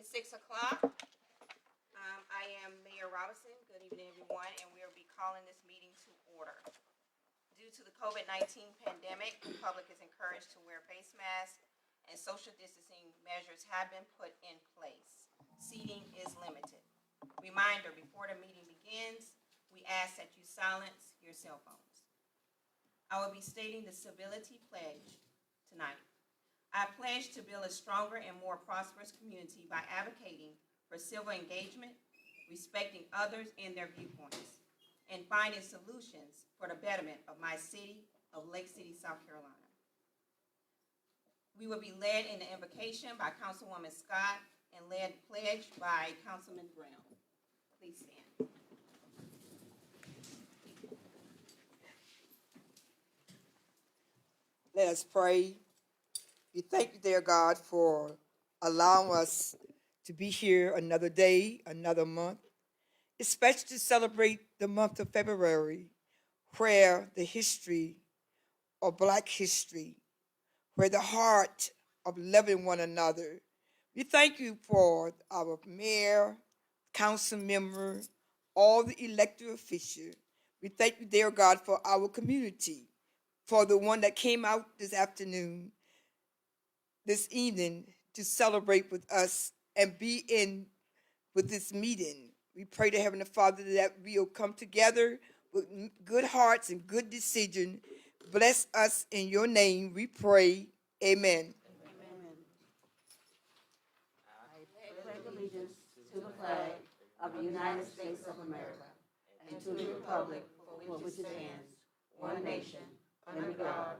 6 o'clock. I am Mayor Robinson. Good evening, everyone, and we will be calling this meeting to order. Due to the COVID-19 pandemic, the public is encouraged to wear face masks and social distancing measures have been put in place. Seating is limited. Reminder, before the meeting begins, we ask that you silence your cell phones. I will be stating the civility pledge tonight. I pledge to build a stronger and more prosperous community by advocating for civil engagement, respecting others and their viewpoints, and finding solutions for the betterment of my city of Lake City, South Carolina. We will be led in the invocation by Councilwoman Scott and led pledge by Councilman Brown. Please stand. Let us pray. We thank you, dear God, for allowing us to be here another day, another month, especially to celebrate the month of February, where the history of Black history, where the heart of loving one another. We thank you for our mayor, council member, all the elected officials. We thank you, dear God, for our community, for the one that came out this afternoon, this evening, to celebrate with us and be in with this meeting. We pray to Heavenly Father that we'll come together with good hearts and good decision. Bless us in your name, we pray. Amen. I pledge allegiance to the flag of the United States of America and to the republic for which it stands, one nation, under God,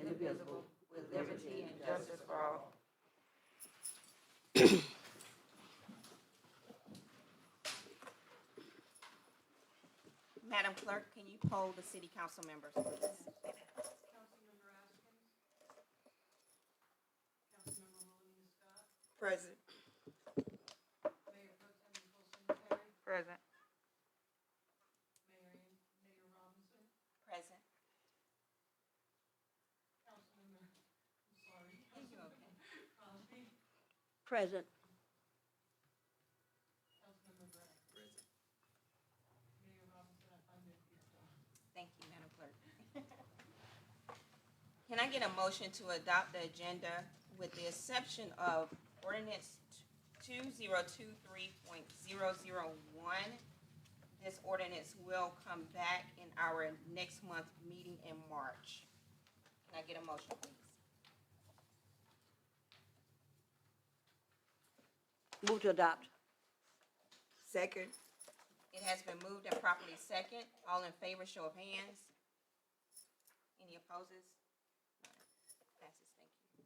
indivisible, with liberty and justice for all. Madam Clerk, can you poll the city council members, please? Councilmember Askins. Councilmember Williams Scott. Present. Mayor Pro Tem Nicole Singletary. Present. Mayor Robinson. Present. Councilmember, I'm sorry. Thank you, okay. Crosby. Present. Councilmember Brown. Present. Mayor Robinson, I find that you're done. Thank you, Madam Clerk. Can I get a motion to adopt the agenda with the exception of ordinance 2023.001? This ordinance will come back in our next month meeting in March. Can I get a motion, please? Move to adopt. Second. It has been moved and properly second. All in favor, show of hands. Any opposes? None. Passes, thank you.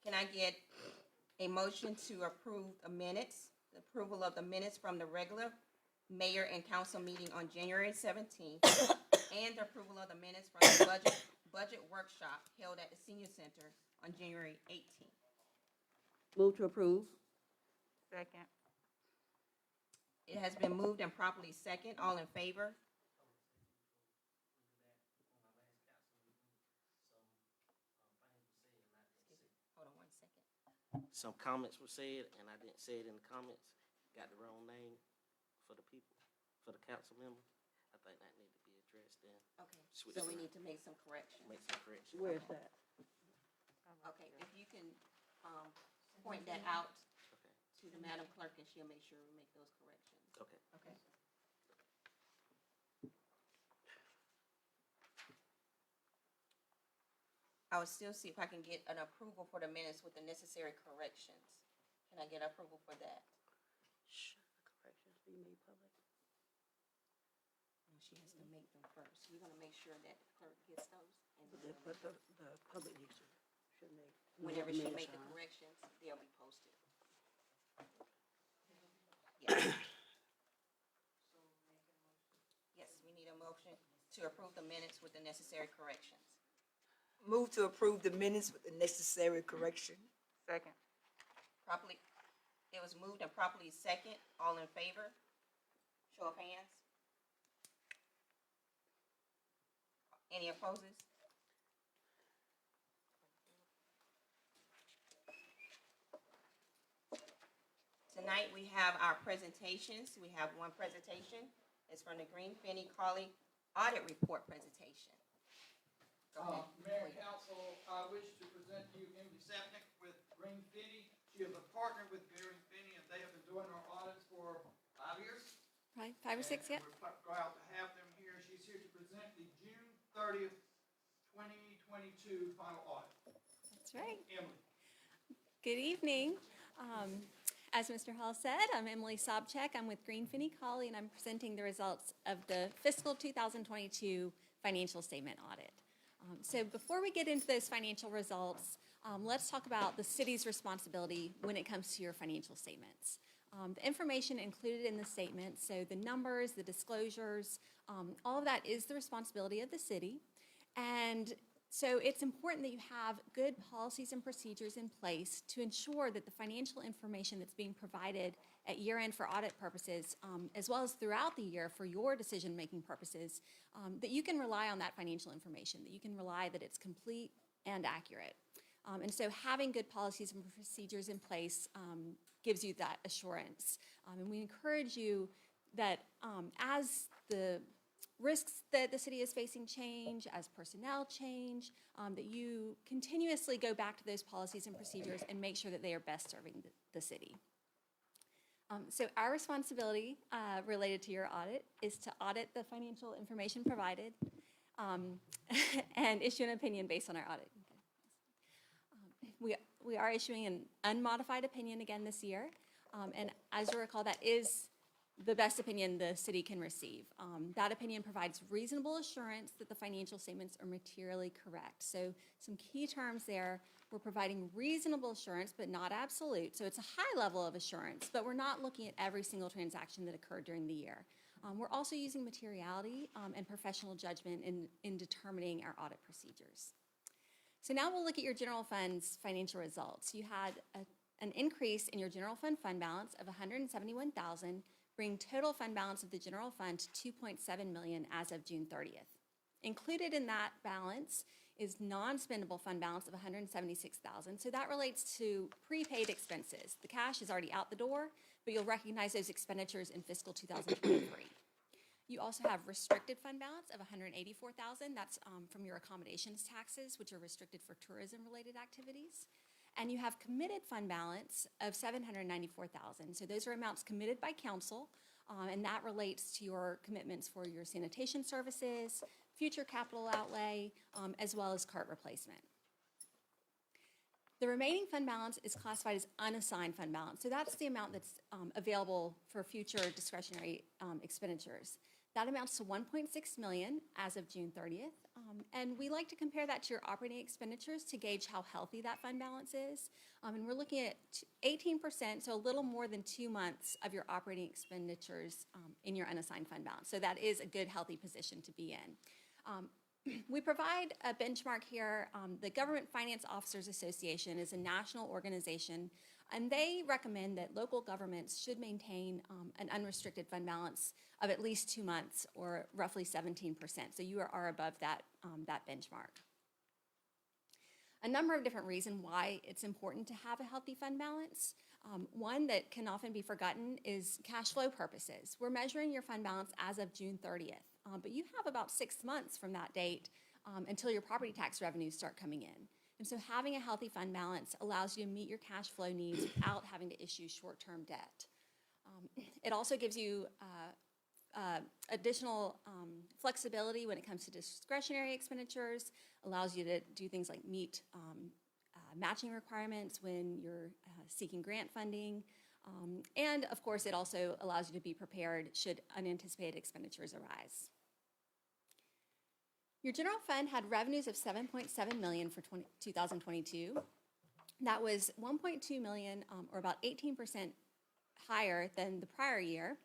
Can I get a motion to approve the minutes, the approval of the minutes from the regular mayor and council meeting on January 17th, and the approval of the minutes from the budget workshop held at the senior center on January 18th? Move to approve. Second. It has been moved and properly second. All in favor? Hold on one second. Some comments were said, and I didn't say it in the comments. Got the wrong name for the people, for the council member. I think that need to be addressed then. Okay, Switch so we around. need to make some corrections. Make some corrections. Where's that? Okay, if you can, point that out Okay, to the Madam Clerk and she'll make sure we make those corrections. okay. Okay. I will still see if I can get an approval for the minutes with the necessary corrections. Can I get approval for that? Corrections be made public. No, she has to make them first. We're gonna make sure that the clerk gets those. And then But the public needs to, should make. whenever she mayor make the sign. corrections, they'll be posted. Yes. Yes, we need a motion to approve the minutes with the necessary corrections. Move to approve the minutes with the necessary correction. Second. Properly, it was moved and properly second. All in favor? Show of hands. Any opposes? Tonight, we have our presentations. We have one presentation. It's from the Green Finney Colley Audit Report presentation. Go ahead. Mayor and Council, I wish to present to you Emily Sapnick with Green Finney. She is a partner with Green Finney, and they have been doing our audits for 5 years. Right, 5 or 6, And yep. we're proud to have them here. She's here to present the June 30th, 2022 final audit. That's right. Emily. Good evening. As Mr. Hall said, I'm Emily Sobczak. I'm with Green Finney Colley, and I'm presenting the results of the fiscal 2022 financial statement audit. So before we get into those financial results, let's talk about the city's responsibility when it comes to your financial statements. The information included in the statement, so the numbers, the disclosures, all of that is the responsibility of the city. And so it's important that you have good policies and procedures in place to ensure that the financial information that's being provided at year-end for audit purposes, as well as throughout the year for your decision-making purposes, that you can rely on that financial information, that you can rely that it's complete and accurate. And so having good policies and procedures in place gives you that assurance. And we encourage you that as the risks that the city is facing change, as personnel change, that you continuously go back to those policies and procedures and make sure that they are best serving the city. So our responsibility related to your audit is to audit the financial information provided and issue an opinion based on our audit. We are issuing an unmodified opinion again this year, and as you recall, that is the best opinion the city can receive. That opinion provides reasonable assurance that the financial statements are materially correct. So some key terms there, we're providing reasonable assurance, but not absolute. So it's a high level of assurance, but we're not looking at every single transaction that occurred during the year. We're also using materiality and professional judgment in determining our audit procedures. So now we'll look at your general fund's financial results. You had an increase in your general fund balance of $171,000, bringing total fund balance of the general fund to $2.7 million as of June 30th. Included in that balance is non-spendable fund balance of $176,000. So that relates to prepaid expenses. The cash is already out the door, but you'll recognize those expenditures in fiscal 2023. You also have restricted fund balance of $184,000. That's from your accommodations taxes, which are restricted for tourism-related activities. And you have committed fund balance of $794,000. So those are amounts committed by council, and that relates to your commitments for your sanitation services, future capital outlay, as well as cart replacement. The remaining fund balance is classified as unassigned fund balance. So that's the amount that's available for future discretionary expenditures. That amounts to $1.6 million as of June 30th. And we like to compare that to your operating expenditures to gauge how healthy that fund balance is. And we're looking at 18%, so a little more than 2 months of your operating expenditures in your unassigned fund balance. So that is a good, healthy position to be in. We provide a benchmark here. The Government Finance Officers Association is a national organization, and they recommend that local governments should maintain an unrestricted fund balance of at least 2 months, or roughly 17%. So you are above that benchmark. A number of different reasons why it's important to have a healthy fund balance. One that can often be forgotten is cash flow purposes. We're measuring your fund balance as of June 30th, but you have about 6 months from that date until your property tax revenues start coming in. And so having a healthy fund balance allows you to meet your cash flow needs without having to issue short-term debt. It also gives you additional flexibility when it comes to discretionary expenditures, allows you to do things like meet matching requirements when you're seeking grant funding, and of course it also allows you to be prepared should unanticipated expenditures arise. Your general fund had revenues of $7.7 million for 2022. That was $1.2 million, or about 18% higher than the prior year,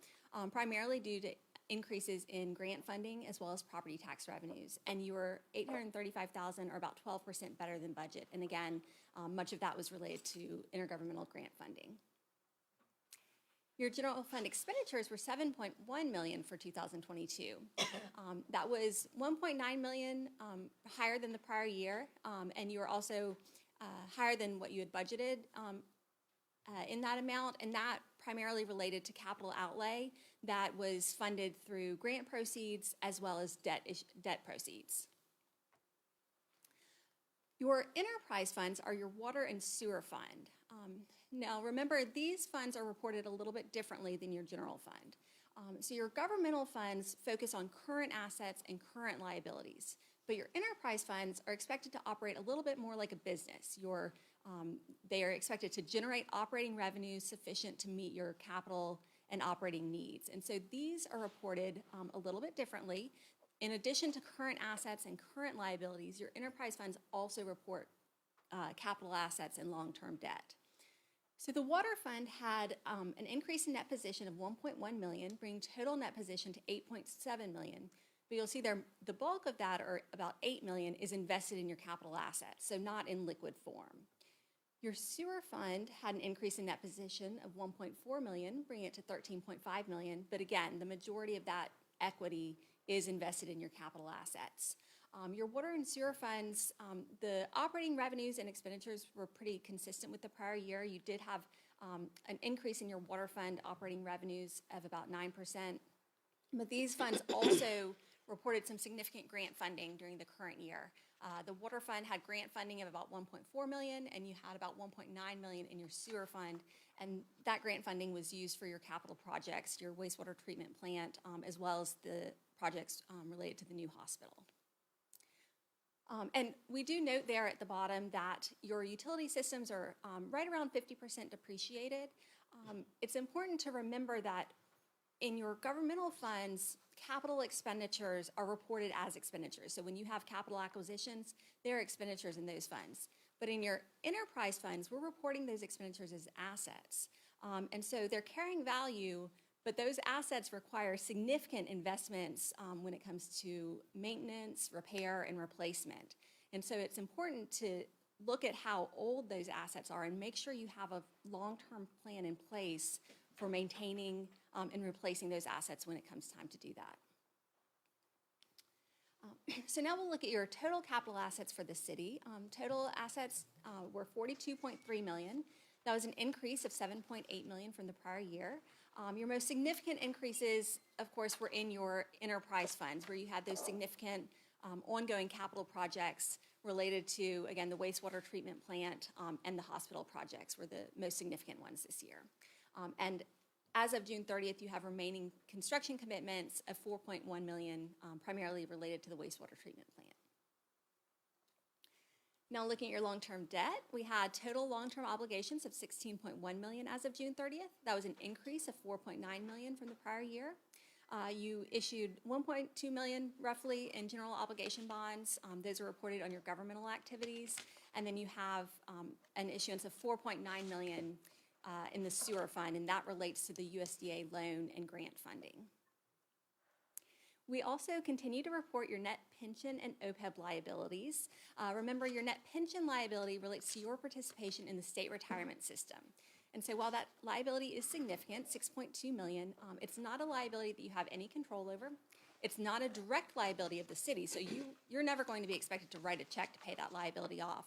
primarily due to increases in grant funding as well as property tax revenues. And you were $835,000, or about 12% better than budget. And again, much of that was related to intergovernmental grant funding. Your general fund expenditures were $7.1 million for 2022. That was $1.9 million higher than the prior year, and you were also higher than what you had budgeted in that amount, and that primarily related to capital outlay that was funded through grant proceeds as well as debt proceeds. Your enterprise funds are your water and sewer fund. Now, remember, these funds are reported a little bit differently than your general fund. So your governmental funds focus on current assets and current liabilities, but your enterprise funds are expected to operate a little bit more like a business. They are expected to generate operating revenues sufficient to meet your capital and operating needs. And so these are reported a little bit differently. In addition to current assets and current liabilities, your enterprise funds also report capital assets and long-term debt. So the water fund had an increase in net position of 1.1 million, bringing total net position to 8.7 million. But you'll see there, the bulk of that, or about 8 million, is invested in your capital assets, so not in liquid form. Your sewer fund had an increase in net position of 1.4 million, bringing it to 13.5 million. But again, the majority of that equity is invested in your capital assets. Your water and sewer funds, the operating revenues and expenditures were pretty consistent with the prior year. You did have an increase in your water fund operating revenues of about 9%. But these funds also reported some significant grant funding during the current year. The water fund had grant funding of about 1.4 million, and you had about 1.9 million in your sewer fund. And that grant funding was used for your capital projects, your wastewater treatment plant, as well as the projects related to the new hospital. And we do note there at the bottom that your utility systems are right around 50% depreciated. It's important to remember that in your governmental funds, capital expenditures are reported as expenditures. So when you have capital acquisitions, there are expenditures in those funds. But in your enterprise funds, we're reporting those expenditures as assets. And so they're carrying value, but those assets require significant investments when it comes to maintenance, repair, and replacement. And so it's important to look at how old those assets are and make sure you have a long-term plan in place for maintaining and replacing those assets when it comes time to do that. So now we'll look at your total capital assets for the city. Total assets were 42.3 million. That was an increase of 7.8 million from the prior year. Your most significant increases, of course, were in your enterprise funds, where you had those significant ongoing capital projects related to, again, the wastewater treatment plant and the hospital projects were the most significant ones this year. And as of June 30th, you have remaining construction commitments of 4.1 million, primarily related to the wastewater treatment plant. Now looking at your long-term debt, we had total long-term obligations of 16.1 million as of June 30th. That was an increase of 4.9 million from the prior year. You issued 1.2 million roughly in general obligation bonds. Those are reported on your governmental activities. And then you have an issuance of 4.9 million in the sewer fund, and that relates to the USDA loan and grant funding. We also continue to report your net pension and OPEB liabilities. Remember, your net pension liability relates to your participation in the state retirement system. And so while that liability is significant, 6.2 million, it's not a liability that you have any control over. It's not a direct liability of the city, so you're never going to be expected to write a check to pay that liability off.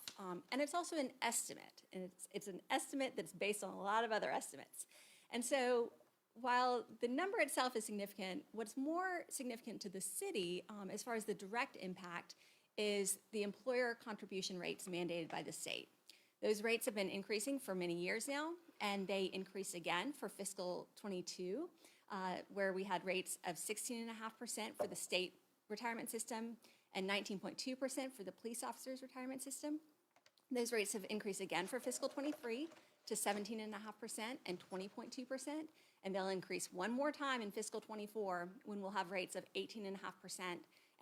And it's also an estimate, and it's an estimate that's based on a lot of other estimates. And so while the number itself is significant, what's more significant to the city as far as the direct impact is the employer contribution rates mandated by the state. Those rates have been increasing for many years now, and they increased again for fiscal 22, where we had rates of 16.5% for the state retirement system and 19.2% for the police officers' retirement system. Those rates have increased again for fiscal 23 to 17.5% and 20.2%, and they'll increase one more time in fiscal 24 when we'll have rates of 18.5%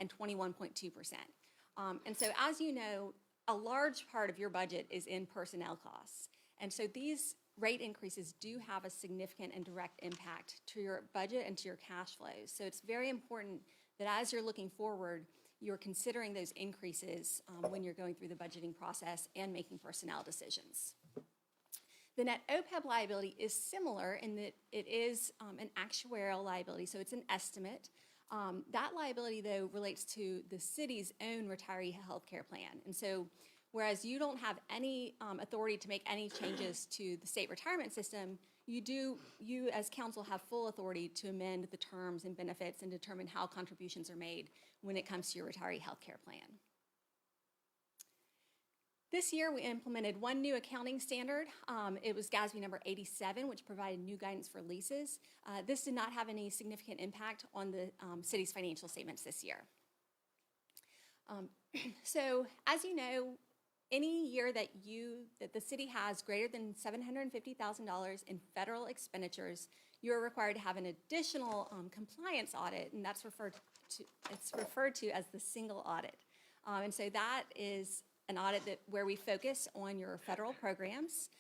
and 21.2%. And so as you know, a large part of your budget is in personnel costs. And so these rate increases do have a significant and direct impact to your budget and to your cash flows. So it's very important that as you're looking forward, you're considering those increases when you're going through the budgeting process and making personnel decisions. The net OPEB liability is similar in that it is an actuarial liability, so it's an estimate. That liability, though, relates to the city's own retiree health care plan. And so Whereas you don't have any authority to make any changes to the state retirement system, you as council have full authority to amend the terms and benefits and determine how contributions are made when it comes to your retiree health care plan. This year, we implemented one new accounting standard. It was GASB number 87, which provided new guidance for leases. This did not have any significant impact on the city's financial statements this year. So, as you know, any year that the city has greater than $750,000 in federal expenditures, you are required to have an additional compliance audit, and that's referred to as the single audit. And so that is an audit where we focus on your federal programs,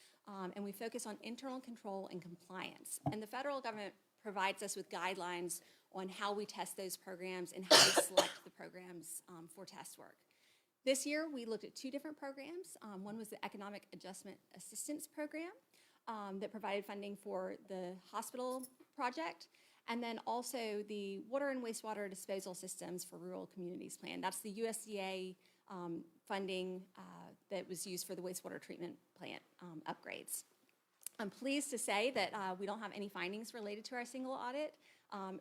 and we focus on internal control and compliance. And the federal government provides us with guidelines on how we test those programs and how we select the programs for test work. This year, we looked at two different programs. One was the Economic Adjustment Assistance Program that provided funding for the hospital project, and then also the Water and Wastewater Disposal Systems for Rural Communities Plan. That's the USDA funding that was used for the wastewater treatment plant upgrades. I'm pleased to say that we don't have any findings related to our single audit,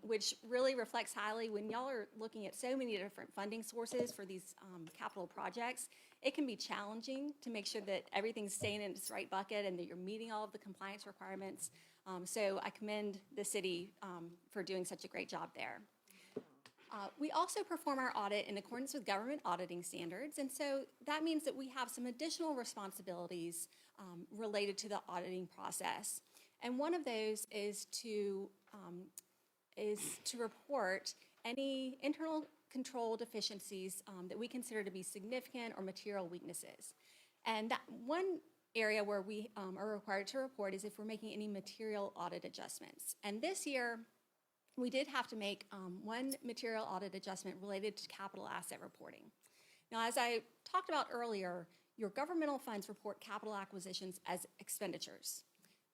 which really reflects highly when y'all are looking at so many different funding sources for these capital projects. It can be challenging to make sure that everything's staying in its right bucket and that you're meeting all of the compliance requirements. So I commend the city for doing such a great job there. We also perform our audit in accordance with government auditing standards, and so that means that we have some additional responsibilities related to the auditing process. And one of those is to report any internal control deficiencies that we consider to be significant or material weaknesses. And that one area where we are required to report is if we're making any material audit adjustments. And this year, we did have to make one material audit adjustment related to capital asset reporting. Now, as I talked about earlier, your governmental funds report capital acquisitions as expenditures,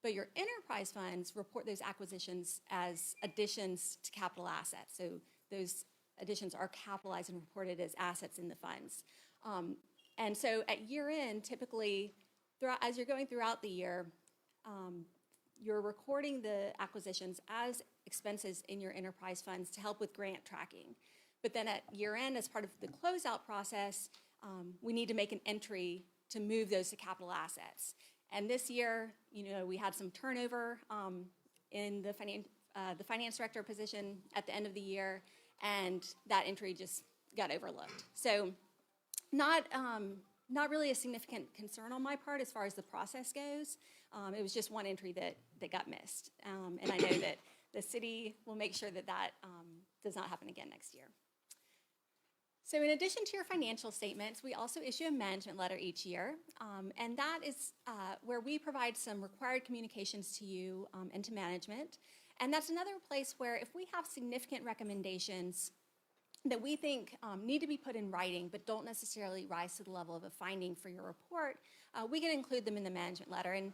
but your enterprise funds report those acquisitions as additions to capital assets. So those additions are capitalized and reported as assets in the funds. And so at year end, typically, as you're going throughout the year, you're recording the acquisitions as expenses in your enterprise funds to help with grant tracking. But then at year end, as part of the closeout process, we need to make an entry to move those to capital assets. And this year, we had some turnover in the finance director position at the end of the year, and that entry just got overlooked. So not really a significant concern on my part as far as the process goes. It was just one entry that got missed. And I know that the city will make sure that does not happen again next year. So in addition to your financial statements, we also issue a management letter each year. And that is where we provide some required communications to you and to management. And that's another place where if we have significant recommendations that we think need to be put in writing but don't necessarily rise to the level of a finding for your report, we can include them in the management letter. And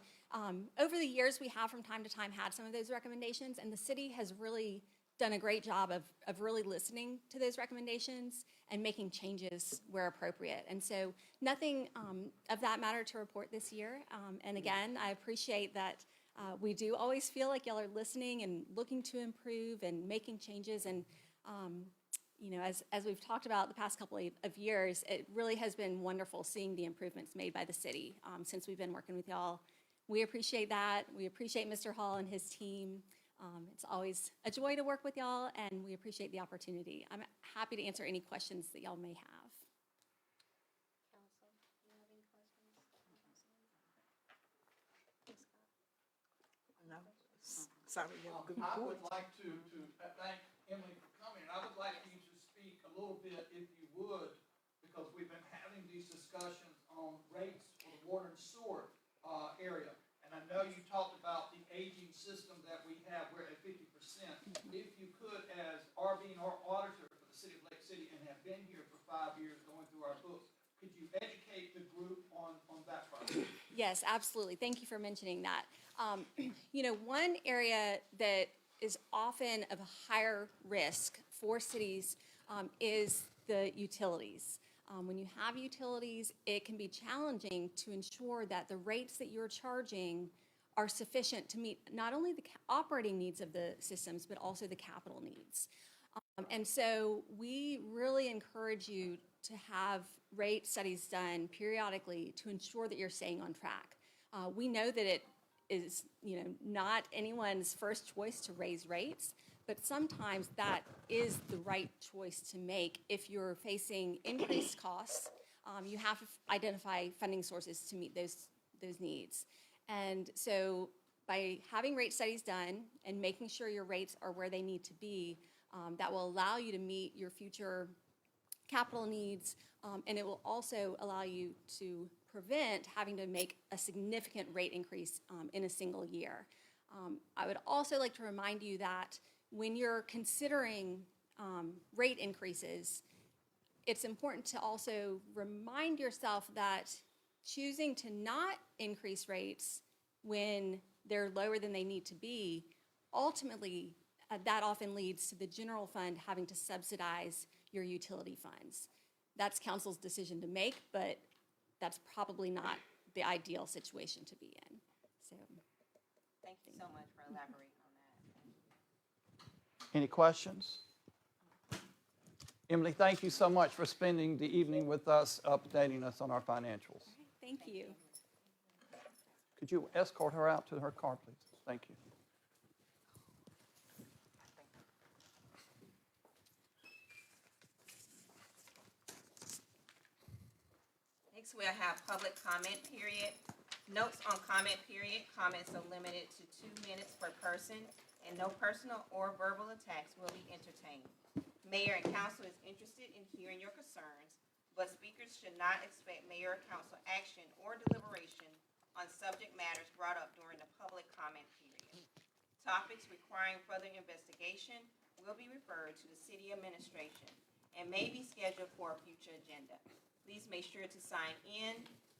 over the years, we have from time to time had some of those recommendations, and the city has really done a great job of really listening to those recommendations and making changes where appropriate. And so nothing of that matter to report this year. And again, I appreciate that we do always feel like y'all are listening and looking to improve and making changes. And as we've talked about the past couple of years, it really has been wonderful seeing the improvements made by the city since we've been working with y'all. We appreciate that. We appreciate Mr. Hall and his team. It's always a joy to work with y'all, and we appreciate the opportunity. I'm happy to answer any questions that y'all may have. Council, do you have any questions? No. Sorry, you have a good I report. would like to thank Emily for coming. I would like you to speak a little bit, if you would, because we've been having these discussions on rates for the water and sewer area. And I know you talked about the aging system that we have. We're at 50%. If you could, as being our auditor for the city of Lake City and have been here for 5 years going through our books, could you educate the group on that project? Yes, absolutely. Thank you for mentioning that. One area that is often of a higher risk for cities is the utilities. When you have utilities, it can be challenging to ensure that the rates that you're charging are sufficient to meet not only the operating needs of the systems, but also the capital needs. And so we really encourage you to have rate studies done periodically to ensure that you're staying on track. We know that it is, not anyone's first choice to raise rates, but sometimes that is the right choice to make if you're facing increased costs. You have to identify funding sources to meet those needs. And so by having rate studies done and making sure your rates are where they need to be, that will allow you to meet your future capital needs, and it will also allow you to prevent having to make a significant rate increase in a single year. I would also like to remind you that when you're considering rate increases, it's important to also remind yourself that choosing to not increase rates when they're lower than they need to be, ultimately, that often leads to the general fund having to subsidize your utility funds. That's council's decision to make, but that's probably not the ideal situation to be in. So, Thank you so much for elaborating on that. Any questions? Emily, thank you so much for spending the evening with us, updating us on our financials. thank you. Could you escort her out to her car, please? Thank you. Next, we'll have public comment period. Notes on comment period, comments are limited to 2 minutes per person, and no personal or verbal attacks will be entertained. Mayor and council is interested in hearing your concerns, but speakers should not expect mayor or council action or deliberation on subject matters brought up during the public comment period. Topics requiring further investigation will be referred to the city administration and may be scheduled for a future agenda. Please make sure to sign in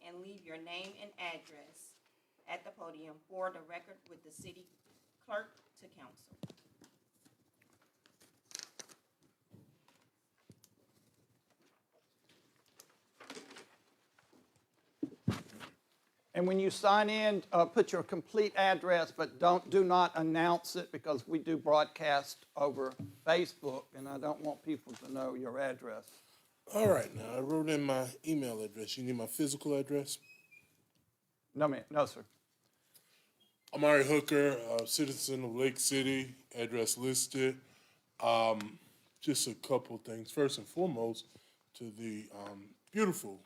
and leave your name and address at the podium for the record with the city clerk to council. And when you sign in, put your complete address, but do not announce it because we do broadcast over Facebook, and I don't want people to know your address. All right, now I wrote in my email address. You need my physical address? No, ma'am. No, sir. Amari Hooker, citizen of Lake City, address listed. Just a couple things. First and foremost, to the beautiful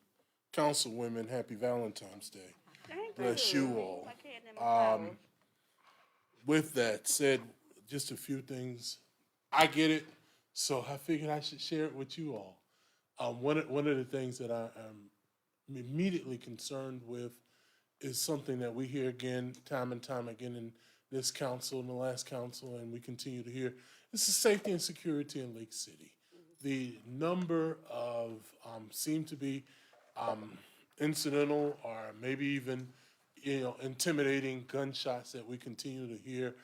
councilwomen, happy Valentine's Day. Bless you all. With that said, just a few things. I get it, so I figured I should share it with you all. One of the things that I am immediately concerned with is something that we hear again, time and time again in this council and the last council, and we continue to hear. This is safety and security in Lake City. The number of seem to be incidental or maybe even intimidating gunshots that we continue to hear.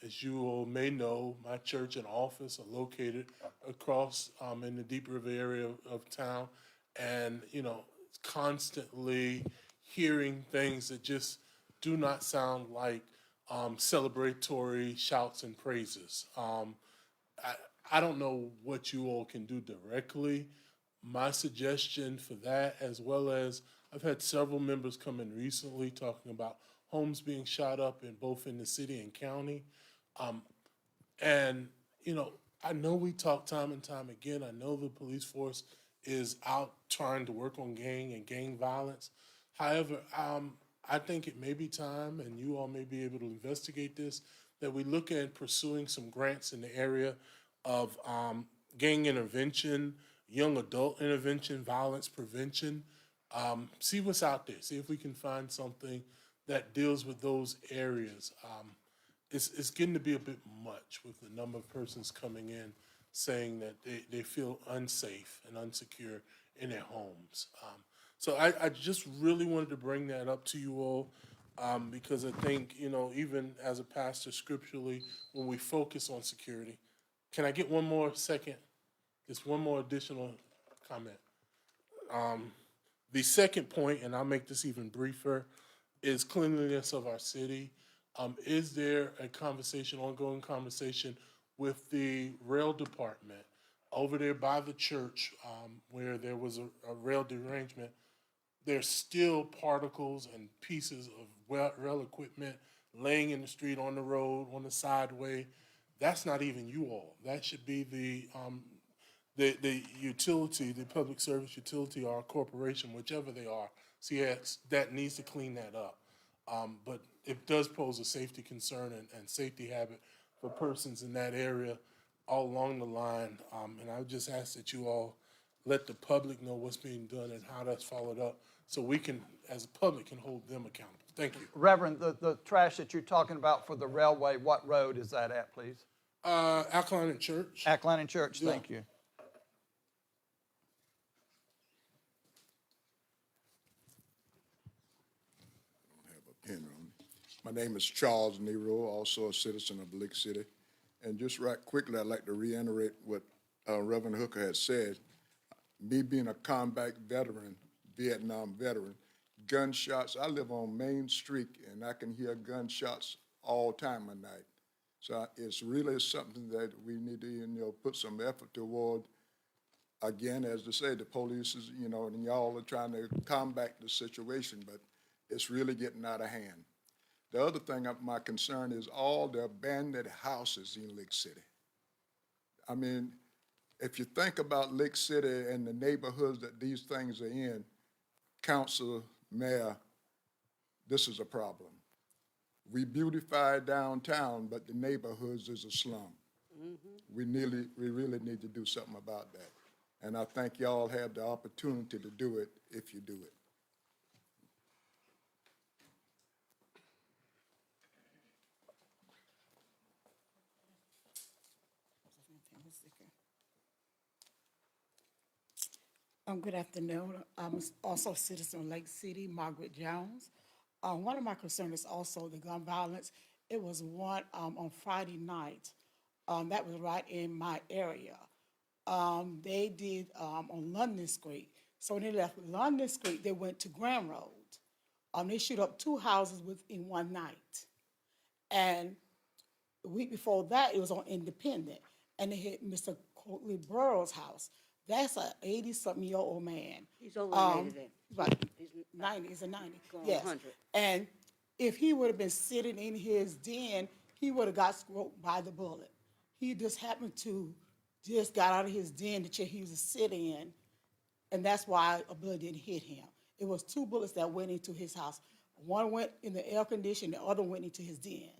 As you all may know, my church and office are located across in the Deep River area of town, and constantly hearing things that just do not sound like celebratory shouts and praises. I don't know what you all can do directly. My suggestion for that, as well as I've had several members come in recently talking about homes being shot up in both in the city and county. I know we talk time and time again. I know the police force is out trying to work on gang violence. However, I think it may be time, and you all may be able to investigate this, that we look at pursuing some grants in the area of gang intervention, young adult intervention, violence prevention. See what's out there. See if we can find something that deals with those areas. It's getting to be a bit much with the number of persons coming in saying that they feel unsafe and unsecure in their homes. So I just really wanted to bring that up to you all because I think, even as a pastor scripturally, when we focus on security, can I get one more second? Just one more additional comment. The second point, and I'll make this even briefer, is cleanliness of our city. Is there a conversation, ongoing conversation with the rail department over there by the church, where there was a rail derangement? There's still particles and pieces of rail equipment laying in the street, on the road, on the sideway. That's not even you all. That should be the utility, the public service utility or corporation, whichever they are, CX, that needs to clean that up. But it does pose a safety concern and safety habit for persons in that area all along the line. And I would just ask that you all let the public know what's being done and how that's followed up, so we can, as a public, can hold them accountable. Thank you. Reverend, the trash that you're talking about for the railway, what road is that at, please? Alkaline and Church. Ackline Church, Yeah. thank you. Have a pen on me. My name is Charles Nero, also a citizen of Lake City. And just right quickly, I'd like to reiterate what Reverend Hooker had said. Me being a combat veteran, Vietnam veteran, gunshots, I live on Main Street and I can hear gunshots all time of night. So it's really something that we need to, put some effort toward. Again, as they say, the police is, and y'all are trying to combat the situation, but it's really getting out of hand. The other thing, my concern is all the abandoned houses in Lake City. I mean, if you think about Lake City and the neighborhoods that these things are in, council, mayor, this is a problem. We beautify downtown, but the neighborhoods is a slum. We really need to do something about that. And I think y'all have the opportunity to do it if you do it. Good afternoon. I'm also a citizen of Lake City, Margaret Jones. One of my concerns is also the gun violence. It was one on Friday night. That was right in my area. They did on London Street. So when they left London Street, they went to Grand Road. They shoot up 2 houses within one night. And the week before that, it was on Independent. And they hit Mr. Courtney Burroughs' house. That's a 80-something-year-old man. He's over 80 then. Right. He's 90, he's a 90. Going Yes. 100. And if he would have been sitting in his den, he would have got stroked by the bullet. He just happened to just got out of his den, the chair he was sitting in, and that's why a bullet didn't hit him. It was 2 bullets that went into his house. One went in the air conditioner, the other went into his den.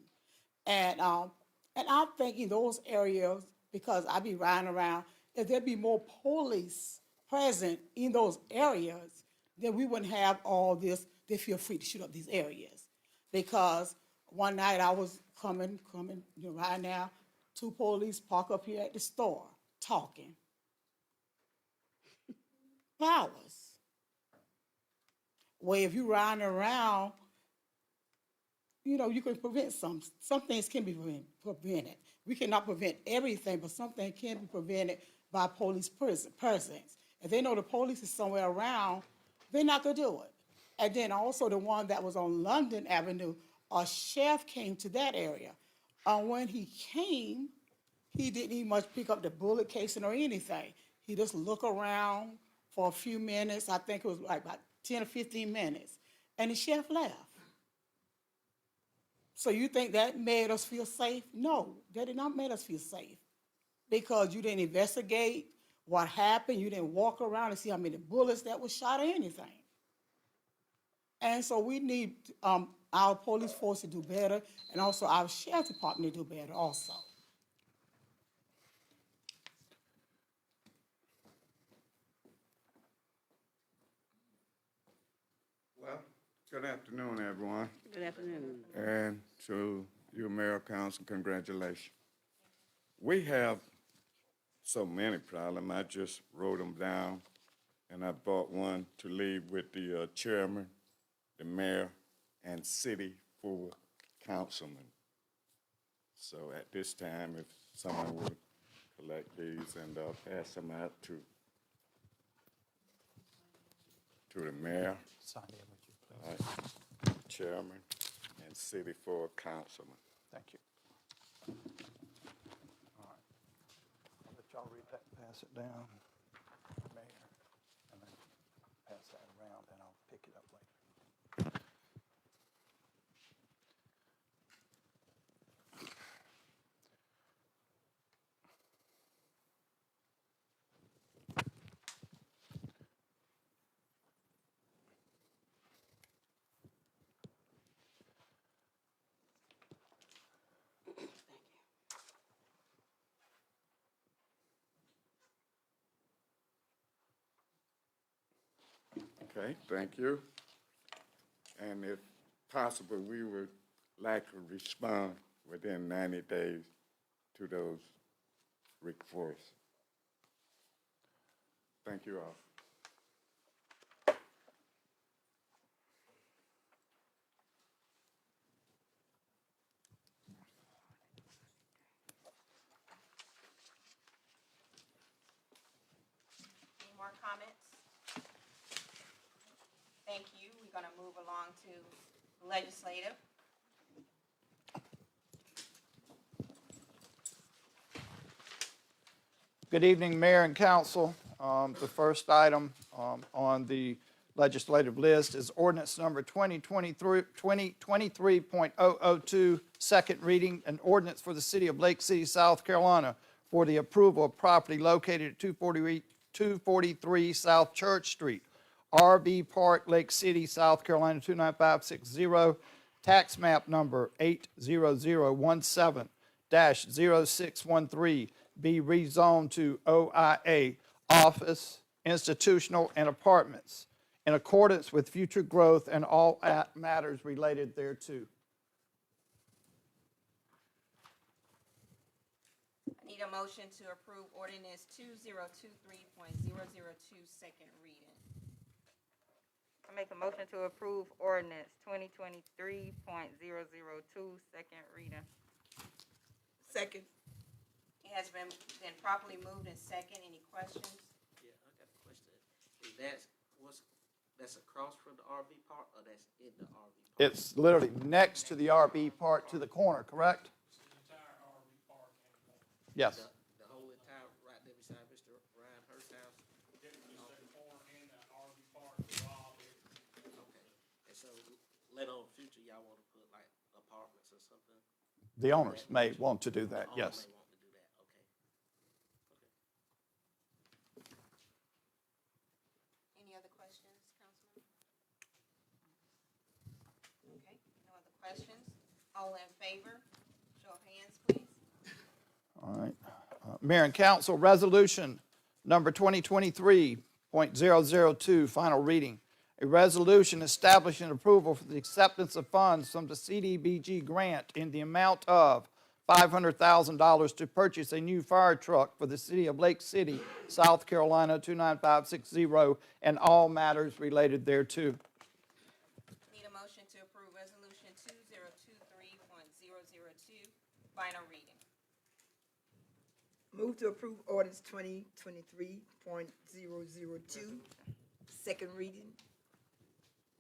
And I'm thinking those areas, because I be riding around, if there'd be more police present in those areas, then we wouldn't have all this, they feel free to shoot up these areas. Because one night I was coming, right now, 2 police park up here at the store, talking. For hours. Well, if you riding around, you can prevent some things can be prevented. We cannot prevent everything, but something can be prevented by police presence. If they know the police is somewhere around, they're not gonna do it. And then also the one that was on London Avenue, a chef came to that area. When he came, he didn't even much pick up the bullet casing or anything. He just looked around for a few minutes. I think it was like about 10 or 15 minutes. And the chef left. So you think that made us feel safe? No, that did not make us feel safe. Because you didn't investigate what happened. You didn't walk around and see how many bullets that was shot or anything. And so we need our police force to do better, and also our sheriff department to do better also. Well, good afternoon, everyone. Good afternoon. And to you, Mayor, Council, congratulations. We have so many problems. I just wrote them down, and I brought one to leave with the chairman, the mayor, and city full councilman. So at this time, if someone would collect these and pass them out to to the mayor, Sign in with you, please. chairman, and city four councilman. Thank you. All right. I'll let y'all read that, pass it down, Mayor, and then pass that around, and I'll pick it up later. Okay, thank you. And if possible, we would like to respond within 90 days to those requests. Thank you all. Any more comments? Thank you. We're gonna move along to legislative. Good evening, Mayor and Council. The first item on the legislative list is ordinance number 2023.002, second reading, an ordinance for the city of Lake City, South Carolina for the approval of property located at 243 South Church Street, RV Park, Lake City, South Carolina 29560, tax map number 80017-0613, be rezoned to OIA, office, institutional, and apartments, in accordance with future growth and all matters related thereto. I need a motion to approve ordinance 2023.002, second reading. I make a motion to approve ordinance 2023.002, second reading. Second. It has been properly moved in second. Any questions? Yeah, I got a question. Is that's across from the RV park, or that's in the RV park? It's literally next to the RV park to the corner, correct? Yes. The whole entire, right there beside Mr. Ryan Hurst's house? Okay, and so later on in the future, y'all wanna put like apartments or something? The owners may want to do that, The owner yes. may want to do that, okay. Any other questions, Councilman? Okay, no other questions? All in favor? Show of hands, please. All right. Mayor and Council, resolution number 2023.002, final reading. A resolution establishing approval for the acceptance of funds from the CDBG grant in the amount of $500,000 to purchase a new fire truck for the city of Lake City, South Carolina 29560, and all matters related thereto. Need a motion to approve resolution 2023.002, final reading. Move to approve ordinance 2023.002, second reading.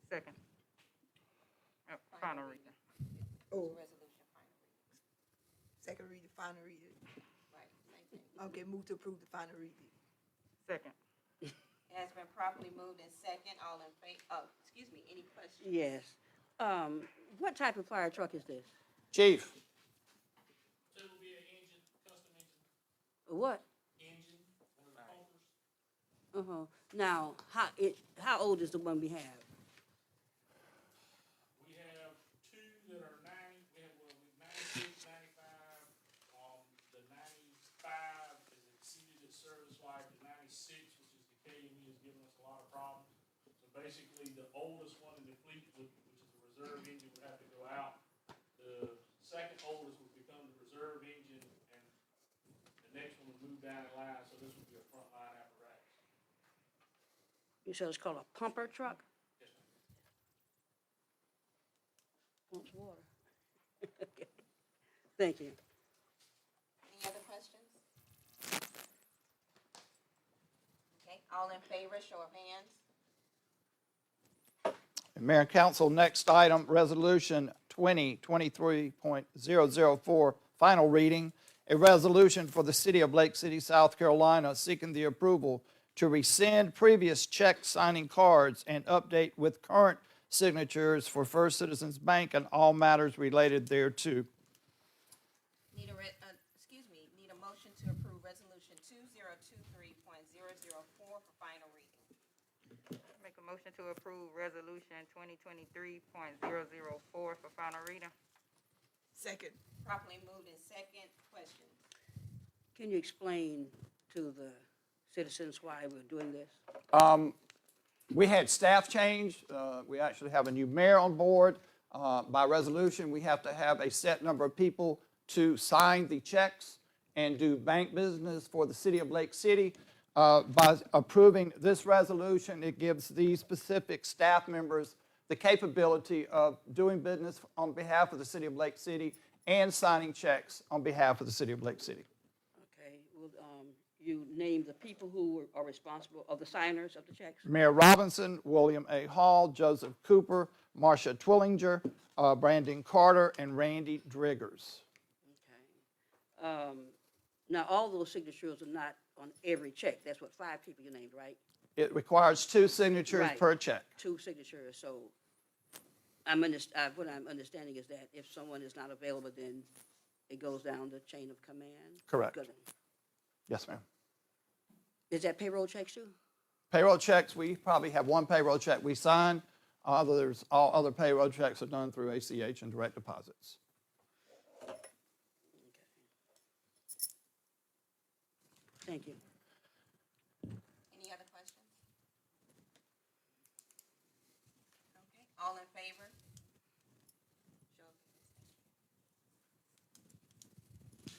Second. Final reading. Oh, Resolution, final reading. second reading, final reading. Right, same thing. Okay, move to approve the final reading. Second. It has been properly moved in second. All in favor, excuse me, any questions? Yes. What type of fire truck is this? Chief, It will be an engine, custom engine, What? one of the pumpers. Now, how old is the one we have? We have two that are 90, we have 96, 95. The 95 has exceeded its service life. The 96, which is the KME, has given us a lot of problems. So basically, the oldest one in the fleet, which is the reserve engine, would have to go out. The second oldest would become the reserve engine, and the next one would move down in line, so this would be a frontline apparatus. You said it's called a pumper truck? Yes, ma'am. Pumps water. Okay. Thank you. Any other questions? Okay, all in favor, show of hands. Mayor and Council, next item, Resolution 2023.004, final reading. A resolution for the City of Lake City, South Carolina, seeking the approval to rescind previous check signing cards and update with current signatures for First Citizens Bank and all matters related thereto. Need a motion to approve resolution 2023.004 for final reading. Make a motion to approve resolution 2023.004 for final reading. Second. Properly moved in second. Questions? Can you explain to the citizens why we're doing this? We had staff change. We actually have a new mayor on board. By resolution, we have to have a set number of people to sign the checks and do bank business for the City of Lake City. By approving this resolution, it gives these specific staff members the capability of doing business on behalf of the City of Lake City and signing checks on behalf of the City of Lake City. Okay, will you name the people who are responsible, of the signers of the checks? Mayor Robinson, William A. Hall, Joseph Cooper, Marcia Twillinger, Brandon Carter, and Randy Driggers. Okay. Now, all those signatures are not on every check. That's what, 5 people you named, right? It requires 2 signatures Right. per check. 2 signatures, so what I'm understanding is that if someone is not available, then it goes down the chain of command? Correct. Good. Yes, ma'am. Is that payroll checks too? Payroll checks, we probably have 1 payroll check we sign. All other payroll checks are done through ACH and direct deposits. Thank you. Any other questions? Okay, all in favor? Show of hands.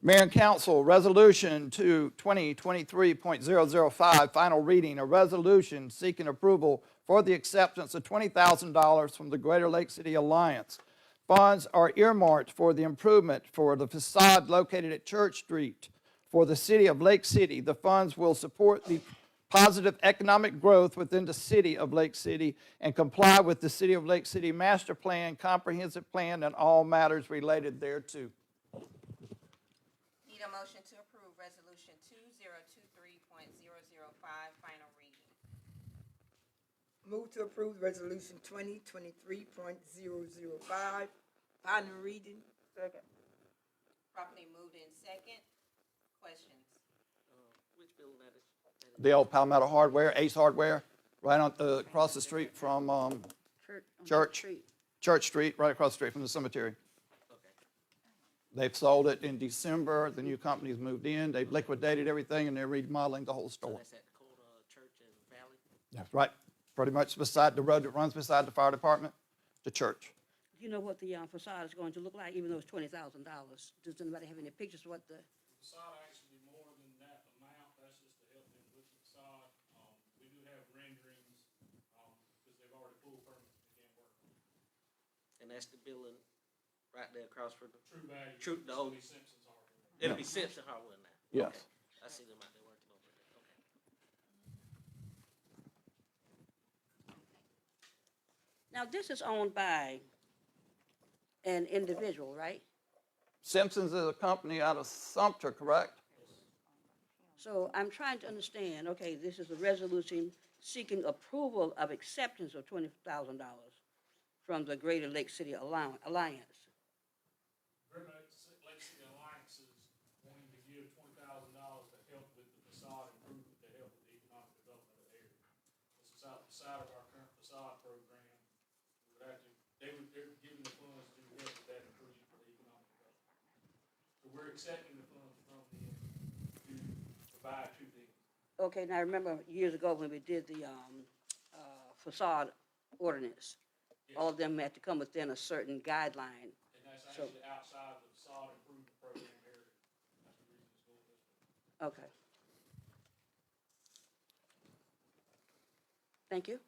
Mayor and Council, Resolution 2023.005, final reading, a resolution seeking approval for the acceptance of $20,000 from the Greater Lake City Alliance. Funds are earmarked for the improvement for the facade located at Church Street for the City of Lake City. The funds will support the positive economic growth within the City of Lake City and comply with the City of Lake City Master Plan, Comprehensive Plan, and all matters related thereto. Need a motion to approve resolution 2023.005 final reading. Move to approve resolution 2023.005, final reading. Second. Properly moved in second. Questions? Which building that is? The old Palmetto Hardware, Ace Hardware, right on, across the street from Church Street, right across the street from the cemetery. Okay. They've sold it in December. The new company's moved in. They've liquidated everything, and they're remodeling the whole So store. that's at the corner of Church and Valley? That's right. Pretty much beside the road that runs beside the fire department, the church. Do you know what the facade is going to look like, even though it's $20,000? Does anybody have any pictures of what the? Facade actually more than that amount, that's just to help them with the facade. We do have renderings, because they've already pulled permits to begin work. And that's the building right there across from the. True Value. The old. Simpsons Hardware. It'll be Simpson Hardware now. Yes. Okay. I see them out there working over there. Okay. Now, this is owned by an individual, right? Simpsons is a company out of Sumter, correct? So I'm trying to understand, okay, this is a resolution seeking approval of acceptance of $20,000 from the Greater Lake City Alliance. Greater Lake City Alliance is wanting to give $20,000 to help with the facade improvement, to help with the economic development of the area. This is outside of our current facade program. They're giving the funds to help with that improvement for the economic development. So we're accepting the funds from them to provide to them. Okay, now I remember years ago when we did the facade ordinance, all of them had to come within a certain guideline. And that's So- actually outside of the facade improvement program area. That's the reason it's going this way. Okay. Thank you.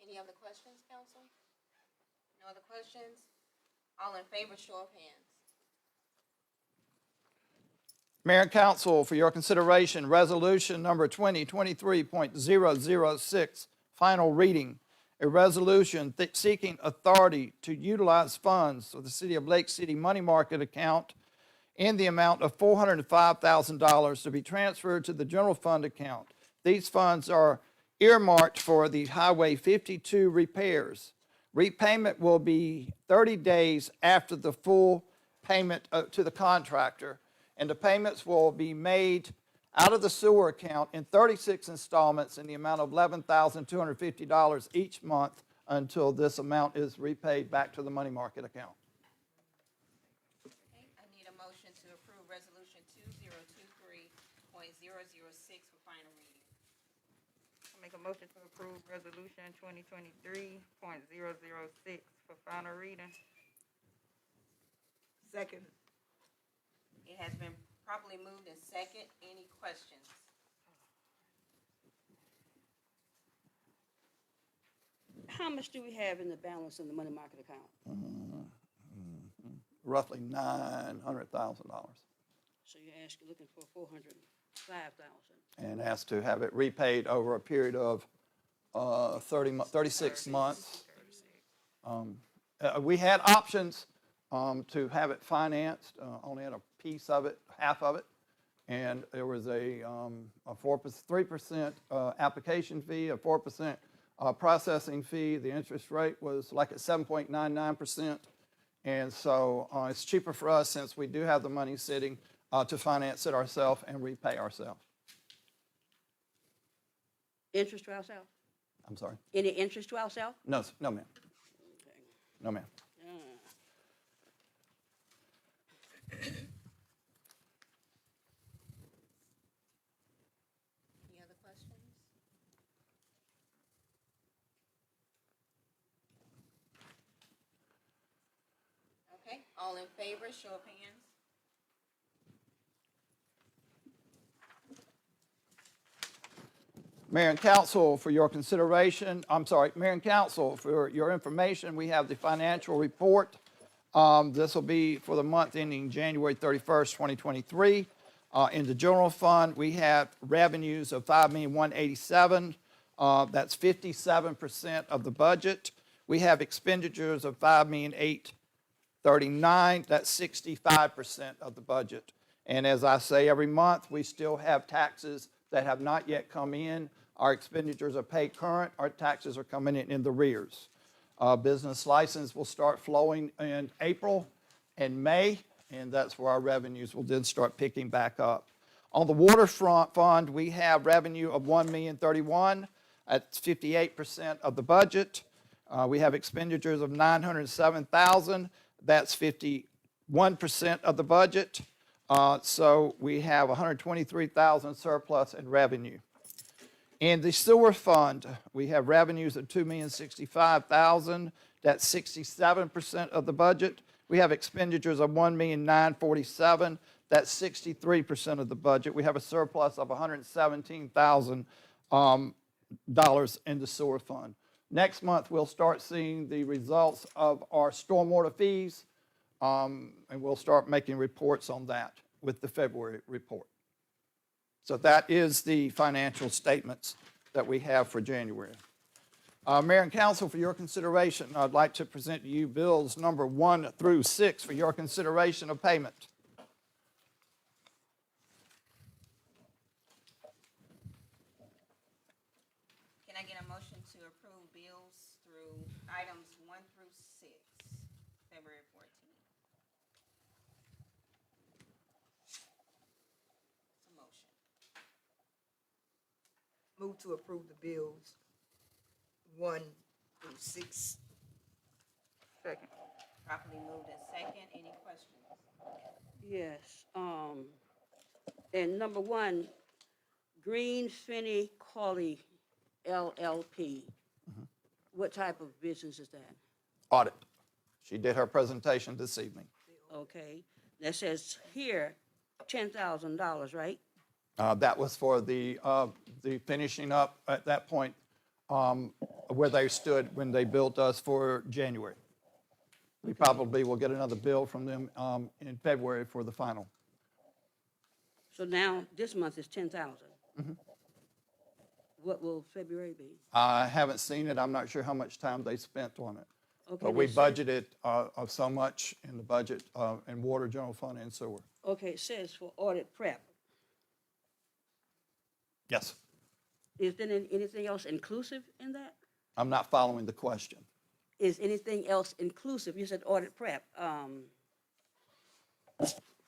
Any other questions, council? No other questions? All in favor, show of hands. Mayor and Council, for your consideration, Resolution Number 2023.006, final reading. A resolution seeking authority to utilize funds of the City of Lake City money market account in the amount of $405,000 to be transferred to the general fund account. These funds are earmarked for the Highway 52 repairs. Repayment will be 30 days after the full payment to the contractor, and the payments will be made out of the sewer account in 36 installments in the amount of $11,250 each month until this amount is repaid back to the money market account. Okay, I need a motion to approve resolution 2023.006 for final reading. I make a motion to approve resolution 2023.006 for final reading. Second. It has been properly moved and second. Any questions? How much do we have in the balance in the money market account? Roughly $900,000, So you're asking, looking for 405,000. and asked to have it repaid over a period of 36 months. We had options to have it financed, only had a piece of it, half of it, and there was a 3% application fee, a 4% processing fee. The interest rate was like at 7.99%, and so it's cheaper for us, since we do have the money sitting, to finance it ourselves and repay ourselves. Interest to ourselves? I'm sorry? Any interest to ourselves? No, no, ma'am. No, ma'am. Any other questions? Okay, all in favor, show of hands. Mayor and Council, for your consideration, Mayor and Council, for your information, we have the financial report. This will be for the month ending January 31st, 2023. In the general fund, we have revenues of $5,187,000. That's 57% of the budget. We have expenditures of $5,839,000. That's 65% of the budget. And as I say every month, we still have taxes that have not yet come in. Our expenditures are paid current. Our taxes are coming in the rears. Business license will start flowing in April and May, and that's where our revenues will then start picking back up. On the waterfront fund, we have revenue of $1,031,000. That's 58% of the budget. We have expenditures of $907,000. That's 51% of the budget. So we have $123,000 surplus in revenue. In the sewer fund, we have revenues of $2,065,000. That's 67% of the budget. We have expenditures of $1,947,000. That's 63% of the budget. We have a surplus of $117,000 in the sewer fund. Next month, we'll start seeing the results of our stormwater fees, and we'll start making reports on that with the February report. So that is the financial statements that we have for January. Mayor and Council, for your consideration, I'd like to present to you bills number 1 through 6 for your consideration of payment. Can I get a motion to approve bills through items 1 through 6, February 14th? It's a motion. Move to approve the bills 1 through 6. Second. Properly moved and second. Any questions? Yes, and number 1, Green Finney Cauley LLP. What type of business is that? Audit. She did her presentation this evening. Okay, that says here, $10,000, right? That was for the finishing up at that point where they stood when they billed us for January. We probably will get another bill from them in February for the final. So now, this month is 10,000. What will February be? I haven't seen it. I'm not sure how much time they spent on it. Okay, But we they said- budgeted of so much in the budget in water, general fund, and sewer. Okay, it says for audit prep. Yes. Is there anything else inclusive in that? I'm not following the question. Is anything else inclusive? You said audit prep. I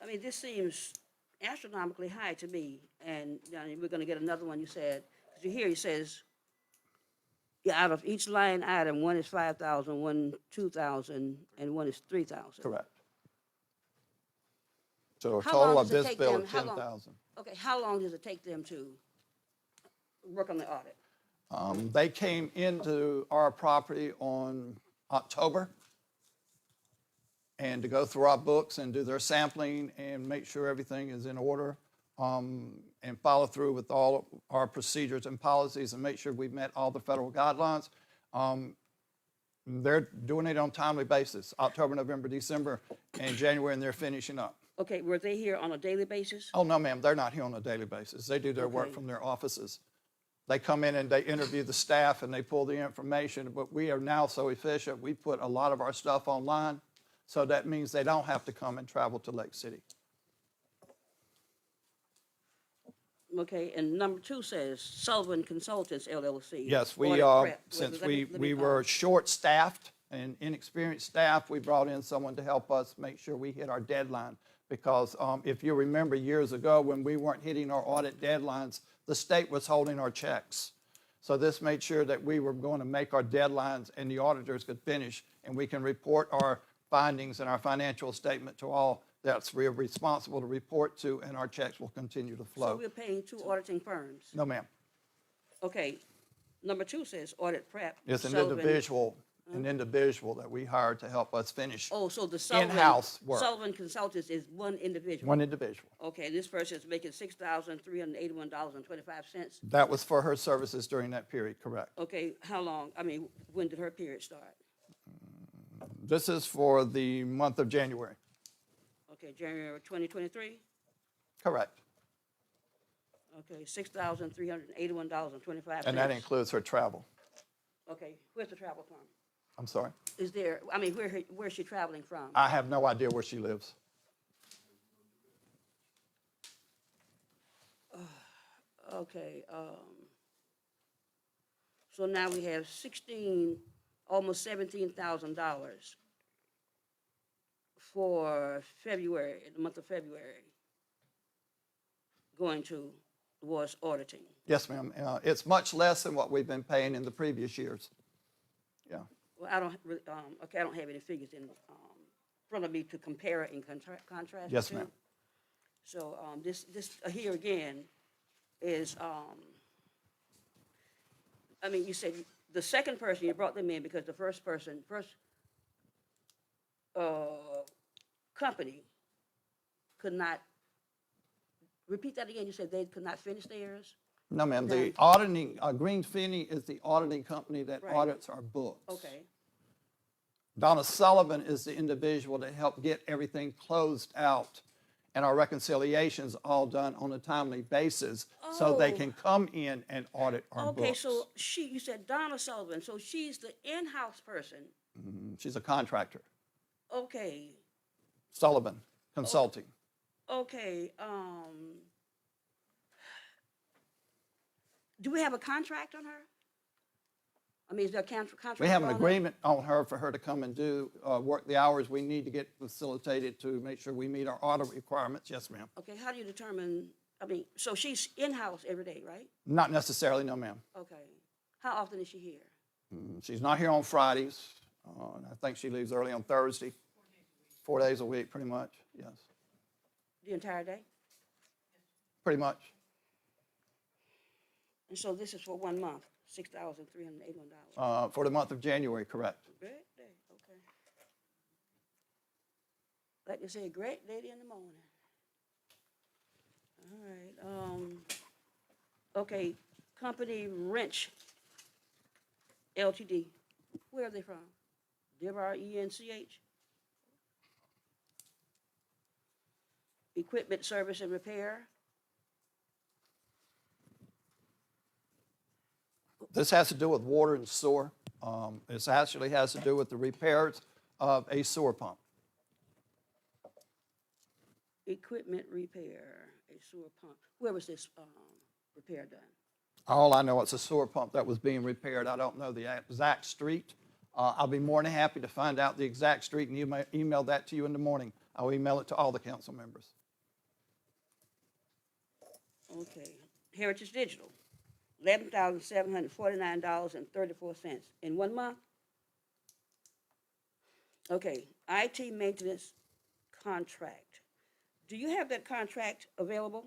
mean, this seems astronomically high to me, and we're gonna get another one, you said, because you hear, it says, yeah, out of each line item, one is 5,000, one 2,000, and one is 3,000. Correct. So a How total long of does it this take bill them- of how long- 10,000. Okay, how long does it take them to work on the audit? They came into our property on October and to go through our books and do their sampling and make sure everything is in order and follow through with all our procedures and policies and make sure we've met all the federal guidelines. They're doing it on a timely basis, October, November, December, and January, and they're finishing up. Okay, were they here on a daily basis? Oh, no, ma'am, they're not here on a daily basis. They do their work Okay. from their offices. They come in and they interview the staff and they pull the information, but we are now so efficient, we put a lot of our stuff online, so that means they don't have to come and travel to Lake City. Okay, and number 2 says Sullivan Consultants LLC. Yes, we, audit prep. since Let me- we let me were pause. short-staffed and inexperienced staff, we brought in someone to help us make sure we hit our deadline. Because if you remember years ago, when we weren't hitting our audit deadlines, the state was holding our checks. So this made sure that we were going to make our deadlines and the auditors could finish, and we can report our findings and our financial statement to all that's we're responsible to report to, and our checks will continue to So flow. we're paying 2 auditing firms. No, ma'am. Okay, number 2 says audit prep. It's an Sullivan- individual that we hired to help us finish. Oh, so the Sullivan. in-house work. Sullivan Consultants is one individual. One individual. Okay, this person is making $6,381.25. That was for her services during that period, correct. Okay, how long, I mean, when did her period start? This is for the month of January, Okay, January 2023? correct. Okay, $6,381.25. And that includes her travel. Okay, where's the travel from? I'm sorry. Is there, I mean, where's she traveling from? I have no idea where she lives. Okay, so now we have almost $17,000 for February, the month of February, going towards auditing. Yes, ma'am. It's much less than what we've been paying in the previous years. Yeah. Well, I don't really, okay, I don't have any figures in front of me to compare and contrast. Yes, the ma'am. two. So, this here again is, I mean, you said the second person, you brought them in because the first company could not, repeat that again, you said they could not finish theirs? No, ma'am. The No. auditing, Green Finney is the auditing company that Right. audits our books. Okay, Donna Sullivan is the individual to help get everything closed out and our reconciliations all done on a timely basis so they Oh. can come in and audit our books. okay, so you said Donna Sullivan, so she's the in-house person, She's a contractor. okay. Sullivan Consulting. Okay, do we have a contract on her? I mean, is there a contract? We have an on her? agreement on her for her to come and do, work the hours we need to get facilitated to make sure we meet our audit requirements. Yes, ma'am. Okay, how do you determine, I mean, so she's in-house every day, right? Not necessarily, no, ma'am. Okay. How often is she here? She's not here on Fridays. And I think she leaves early on Thursday. 4 days a week, pretty much. Yes, The entire day? pretty much. And so this is for 1 month, $6,381. For the month of January, correct. Great day, okay. Like you say, great lady in the morning. All right, okay, Company Wrench Ltd. Where are they from? W-R-E-N-C-H? Equipment Service and Repair. This has to do with water and sewer. This actually has to do with the repairs of a sewer pump. Equipment repair, a sewer pump. Where was this, repair done? All I know, it's a sewer pump that was being repaired. I don't know the exact street. I'll be more than happy to find out the exact street and email that to you in the morning. I'll email it to all the council members. Okay. Heritage Digital, $11,749.34 in 1 month? Okay, IT maintenance contract. Do you have that contract available?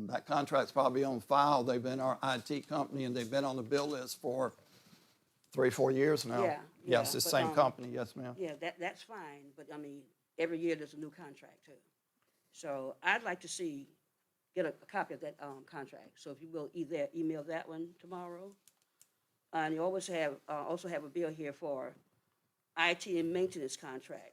That contract's probably on file. They've been our IT company, and they've been on the bill list for 3 or 4 years now. Yeah, Yes, yeah, it's the but, same company, yes, ma'am. Yeah, that's fine, but I mean, every year there's a new contract too. So I'd like to get a copy of that, contract. So if you will, either email that one tomorrow. And you also have a bill here for IT and maintenance contract.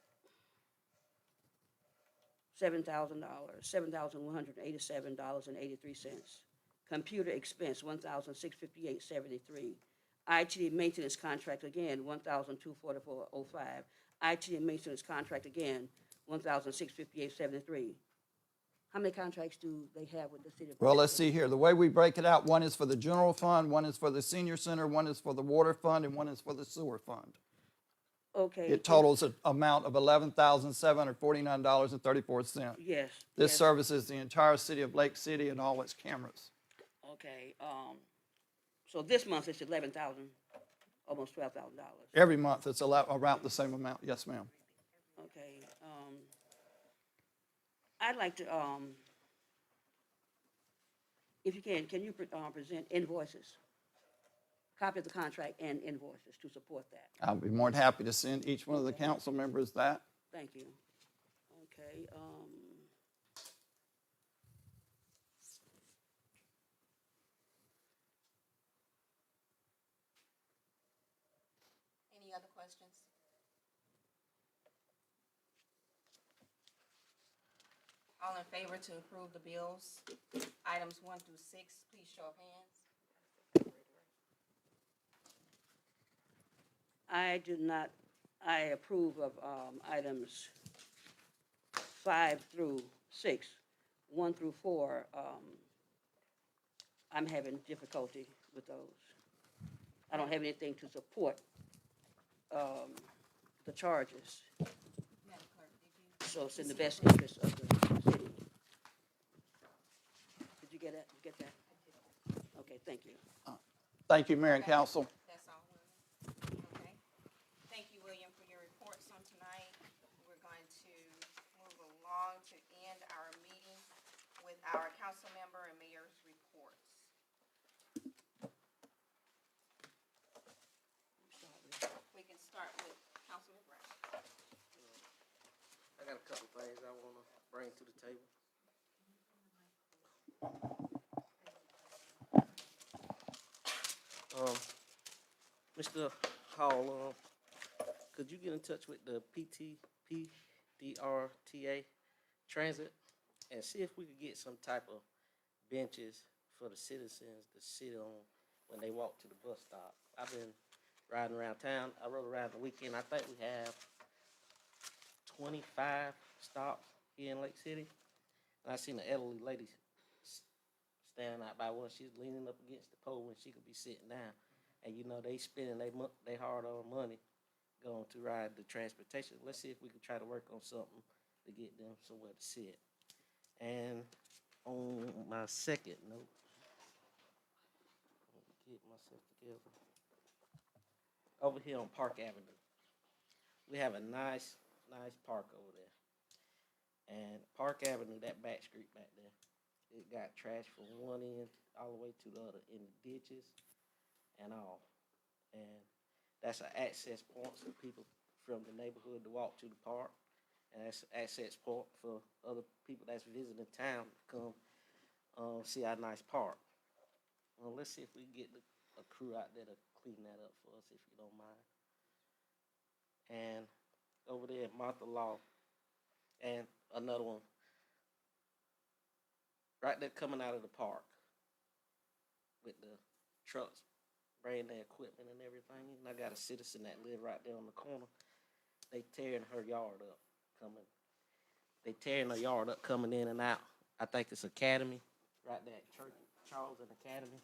$7,187.83. Computer expense, $1,658.73. IT and maintenance contract again, $1,244.05. IT and maintenance contract again, $1,658.73. How many contracts do they have with the city of? Well, let's see here. The way we break it out, one is for the general fund, one is for the senior center, one is for the water fund, and one is for the sewer fund. Okay. It totals an amount of $11,749.34. Yes. This yes. services the entire city of Lake City and all its cameras. Okay, so this month it's 11,000, almost $12,000. Every month, it's around the same amount. Yes, ma'am. Okay, I'd like to, if you can you present invoices? Copy of the contract and invoices to support that. I'll be more than happy to send each one of the council members that. Thank you. Okay, Any other questions? All in favor to approve the bills, items 1 through 6, please show of hands. I approve of, items 5 through 6. 1 through 4, I'm having difficulty with those. I don't have anything to support, the charges. Madam Clerk, did you? So it's in the best interest of the city. Did you get that? Get that? Okay, thank you. Thank you, Mayor and Council. That's all, William. Okay. Thank you, William, for your reports on tonight. We're going to move along to end our meeting with our council member and mayor's reports. We can start with Councilman Brown. I got a couple things I wanna bring to the table. Mr. Hall, could you get in touch with the PDRTA Transit and see if we could get some type of benches for the citizens to sit on when they walk to the bus stop? I've been riding around town. I rode around the weekend. I think we have 25 stops here in Lake City. And I seen an elderly lady standing out by one. She's leaning up against the pole when she could be sitting down. And you know, they spending they hard-earned money going to ride the transportation. Let's see if we can try to work on something to get them somewhere to sit. And on my second note, let me get myself together. Over here on Park Avenue, we have a nice park over there. And Park Avenue, that back street back there, it got trash from one end all the way to the other in the ditches and all. And that's an access point for people from the neighborhood to walk to the park. And that's an access point for other people that's visiting town to come see our nice park. Well, let's see if we can get a crew out there to clean that up for us, if you don't mind. And over there at Martha Law, and another one right there coming out of the park. with the trucks, bringing their equipment and everything. And I got a citizen that live right there on the corner. They tearing her yard up, coming in and out. I think it's Academy, right there at Church Charles and Academy,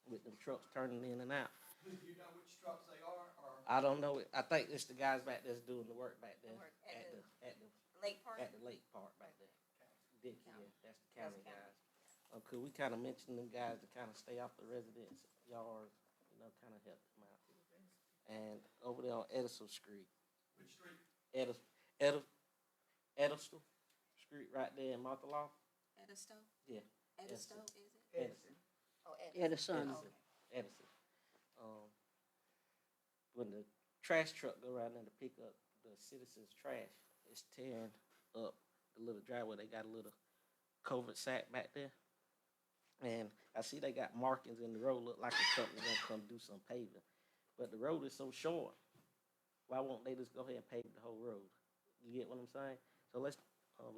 with them trucks turning in and out. Do you know which trucks they are, or? I don't know. I think it's the guys back there's doing the work back there Work at the Lake Park? at the lake park back there. Dick, yeah, that's the county That's county. guys. Could we kind of mention them guys to kind of stay off the residents' yards, kind of help them out. And over there on Edison Street, Which street? Edison Street right there in Montalot. Edisto? Yeah, Edisto, is it? Edison. Oh, Edison. Edison. When the trash truck go around there to pick up the citizens' trash, it's tearing up the little driveway. They got a little culvert sack back there. And I see they got markings in the road, look like the company gonna come do some paving. But the road is so short, why won't they just go ahead and pave the whole road? You get what I'm saying? So let's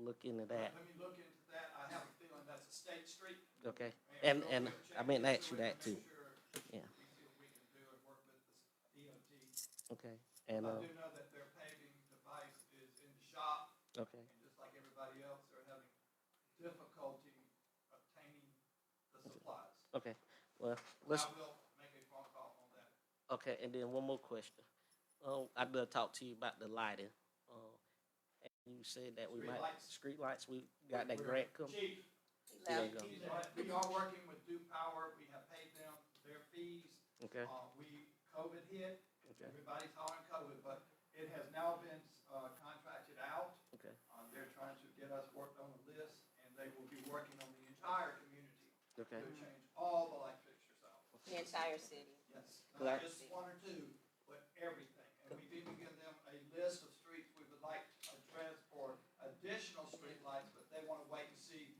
look into that, Let me look into that. I have a feeling that's a state street. okay? And And we'll check I meant to ask into you it that to too. make sure Yeah, we see what we can do and work with this DOT. okay. And, I do know that their paving device is in the shop, okay, and just like everybody else, they're having difficulty obtaining the supplies. okay. Well, I let's, will make a phone call on that. okay, and then one more question. I did talk to you about the lighting. And you said that we might, street lights, we got that grant coming. Chief, There you go. we are working with Duke Power. We have paid them their fees. Okay, COVID hit, okay, everybody's hollering COVID, but it has now been contracted out. okay, They're trying to get us worked on a list, and they will be working on the entire community okay. to change all the light fixtures out. The entire city. Yes, Correct. not just one or two, but everything. And we've even given them a list of streets we would like to address for additional street lights, but they want to wait and see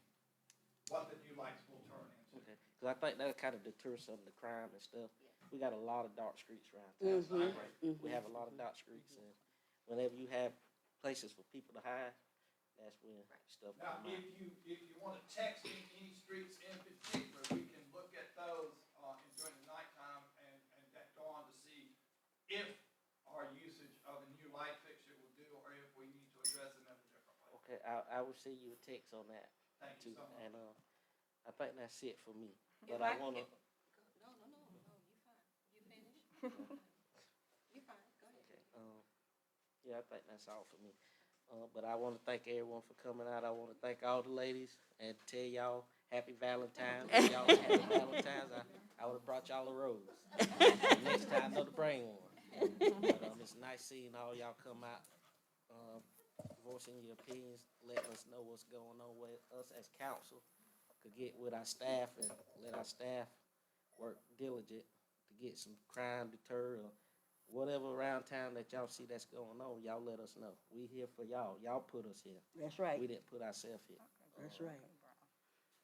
what the new lights will turn into. Okay, because I think that'll kind of deter some of the crime and stuff. We got a lot of dark streets around town. So I agree. We have a lot of dark streets, and whenever you have places for people to hide, that's when stuff Now, come out. if you want to text me any streets in particular, we can look at those during the nighttime and at dawn to see if our usage of a new light fixture will do, or if we need to address it in a different way. Okay, I will send you a text on that Thank too, you so much. and I think that's it for me. If But I I- wanna, No, you fine. You finished? You fine, go ahead. okay, yeah, I think that's all for me. But I want to thank everyone for coming out. I want to thank all the ladies and tell y'all happy Valentine's. If y'all happy Valentine's. I would have brought y'all a rose. Next time, I know to bring one. But, it's nice seeing all y'all come out, voicing your opinions, letting us know what's going on with us as council. Could get with our staff and let our staff work diligent to get some crime deterred or whatever around town that y'all see that's going on, y'all let us know. We here for y'all. Y'all put us here. That's right. We didn't put ourselves here. That's right.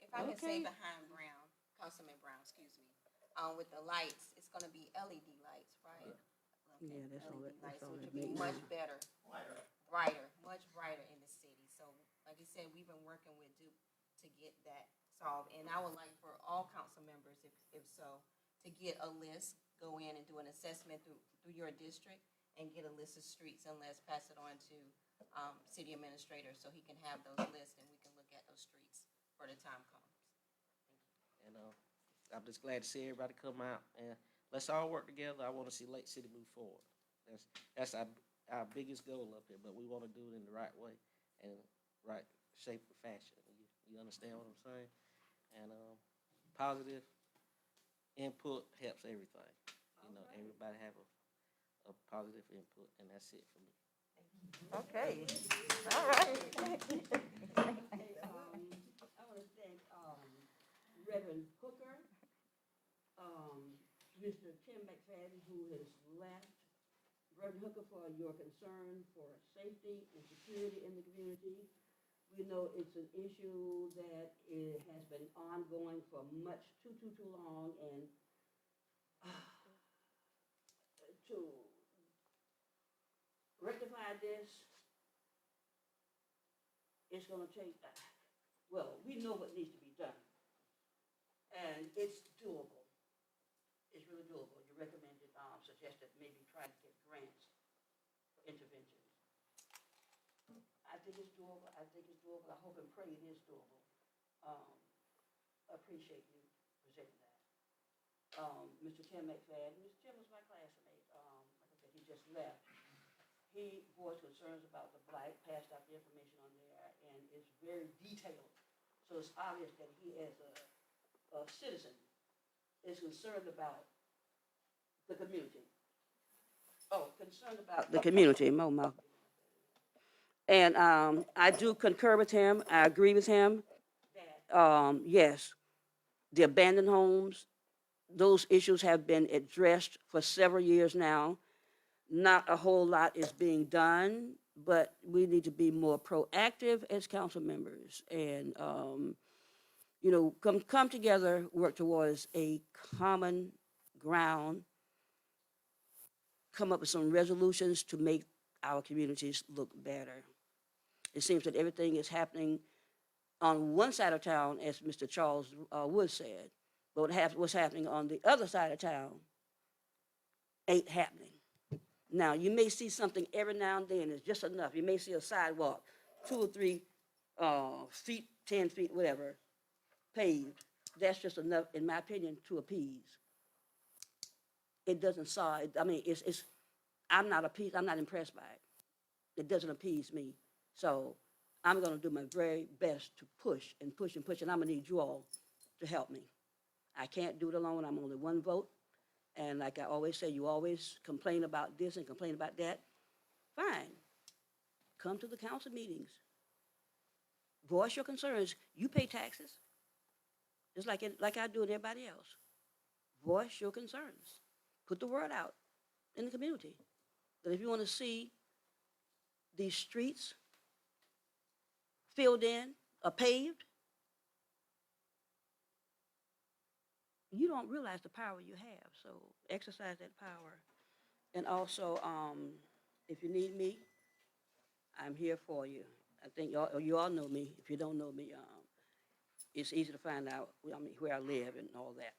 If I can say Okay. behind Brown, Councilman Brown, excuse me, with the lights, it's gonna be LED lights, right? Okay, Yeah, that's all LED that- lights, that's all which that will be makes much sense. better, Lighter. much brighter in the city. So, like you said, we've been working with Duke to get that solved. And I would like for all council members, if so, to get a list, go in and do an assessment through your district and get a list of streets, and let's pass it on to, city administrator so he can have those lists and we can look at those streets for the time comes. And I'm just glad to see everybody come out and let's all work together. I want to see Lake City move forward. That's our biggest goal up here, but we want to do it in the right way and right shape or fashion. You understand what I'm saying? And positive input helps everything. You know, everybody have a positive input, and that's it for me. Okay, all right. I want to thank Reverend Hooker, Mr. Tim McFadden, who has left. Reverend Hooker, for your concern for safety and security in the community. We know it's an issue that has been ongoing for much too long, and to rectify this, it's gonna take, well, we know what needs to be done. And it's doable. It's really doable. You recommended, suggested maybe try to get grants for interventions. I think it's doable. I think it's doable. I hope and pray it is doable. I appreciate you presenting that. Mr. Tim McFadden, Mr. Tim was my classmate. Like I said, he just left. He voiced concerns about the blight, passed out the information on there, and it's very detailed. So it's obvious that he, as a citizen, is concerned about the community. Concerned about the community, Mo. And I do concur with him. I agree with him. Yes, the abandoned homes, those issues have been addressed for several years now. Not a whole lot is being done, but we need to be more proactive as council members and, come together, work towards a common ground, come up with some resolutions to make our communities look better. It seems that everything is happening on one side of town, as Mr. Charles Wood said, but what's happening on the other side of town ain't happening. Now, you may see something every now and then, it's just enough. You may see a sidewalk, 2 or 3 feet, 10 feet, whatever, paved. That's just enough, in my opinion, to appease. It doesn't solve, I mean, I'm not impressed by it. It doesn't appease me. So I'm gonna do my very best to push and push and push, and I'm gonna need you all to help me. I can't do it alone, I'm only one vote. And like I always say, you always complain about this and complain about that. Fine. Come to the council meetings. Voice your concerns. You pay taxes, just like I do and everybody else. Voice your concerns. Put the word out in the community that if you want to see these streets filled in or paved, you don't realize the power you have, so exercise that power. And also, if you need me, I'm here for you. I think you all know me. If you don't know me, it's easy to find out where I live and all that.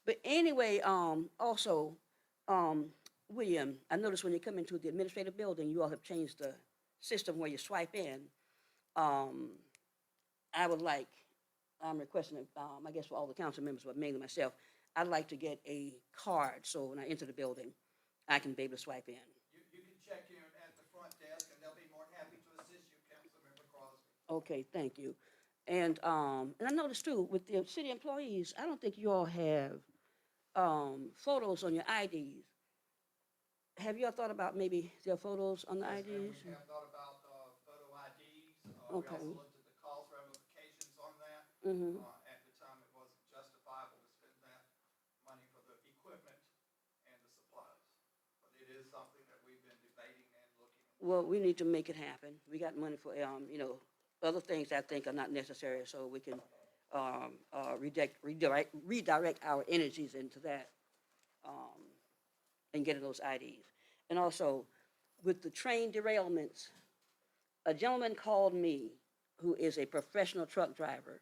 But anyway, also, William, I noticed when you come into the administrative building, you all have changed the system where you swipe in. I would like, I'm requesting, I guess for all the council members, but mainly myself, I'd like to get a card, so when I enter the building, I can be able to swipe in. You can check in at the front desk, and they'll be more than happy to assist you, Councilmember Crosby. Okay, thank you. And I noticed too, with the city employees, I don't think you all have photos on your IDs. Have you all thought about maybe their photos on the IDs? We have thought about photo IDs. We Okay. also looked at the cost ramifications on that. Mm-hmm. At the time, it wasn't justifiable to spend that money for the equipment and the supplies. But it is something that we've been debating and looking at. Well, we need to make it happen. We got money for, other things I think are not necessary, so we can redirect our energies into that and getting those IDs. And also, with the train derailments, a gentleman called me who is a professional truck driver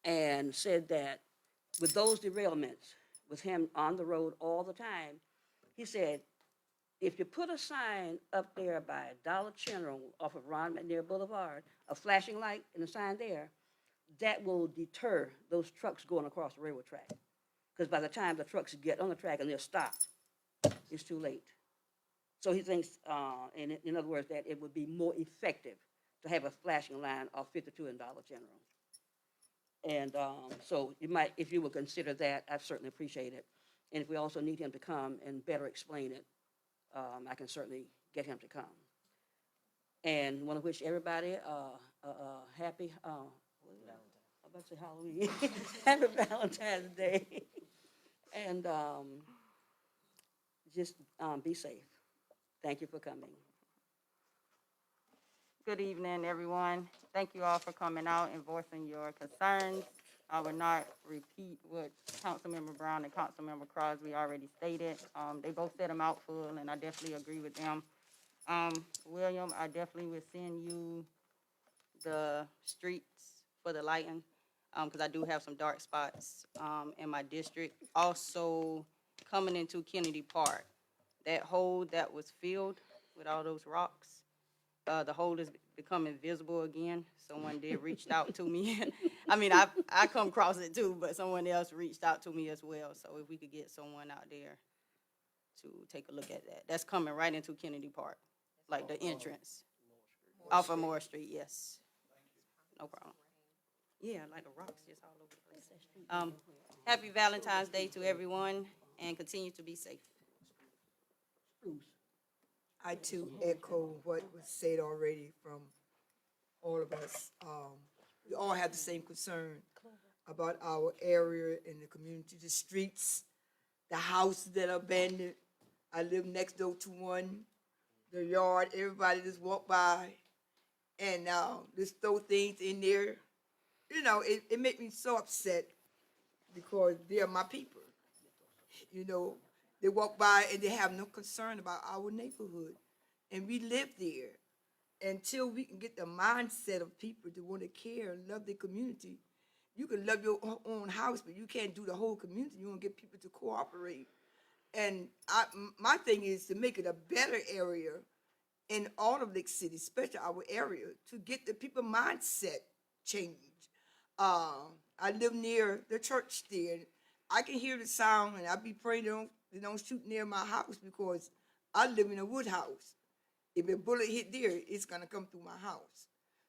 and said that with those derailments, with him on the road all the time, he said, if you put a sign up there by Dollar General off of Ron McNair Boulevard, a flashing light and a sign there, that will deter those trucks going across the railroad track. Because by the time the trucks get on the track and they're stopped, it's too late. So he thinks, in other words, that it would be more effective to have a flashing line off 52 and Dollar General. And so you might, if you would consider that, I'd certainly appreciate it. And if we also need him to come and better explain it, I can certainly get him to come. And want to wish everybody happy, I'm about to say Halloween, happy Valentine's Day. And just be safe. Thank you for coming. Good evening, everyone. Thank you all for coming out and voicing your concerns. I will not repeat what Councilmember Brown and Councilmember Crosby already stated. They both said a mouthful, and I definitely agree with them. William, I definitely will send you the streets for the lighting. because I do have some dark spots, in my district. Also, coming into Kennedy Park, that hole that was filled with all those rocks, the hole is becoming visible again. Someone did reached out to me. I mean, I come across it too, but someone else reached out to me as well. So if we could get someone out there to take a look at that. That's coming right into Kennedy Park, like the entrance. Off of Moore Street, yes. No problem. Yeah, like the rocks just all over the place. Happy Valentine's Day to everyone, and continue to be safe. I too echo what was said already from all of us. We all have the same concern about our area and the community, the streets, the houses that are abandoned. I live next door to one, the yard, everybody just walk by and just throw things in there. You know, it makes me so upset because they are my people. You know, they walk by and they have no concern about our neighborhood. And we live there. Until we can get the mindset of people to want to care and love their community, you can love your own house, but you can't do the whole community. You want to get people to cooperate. And my thing is to make it a better area in all of Lake City, especially our area, to get the people mindset change. I live near the church there. I can hear the sound, and I be praying they don't shoot near my house because I live in a wood house. If a bullet hit there, it's gonna come through my house.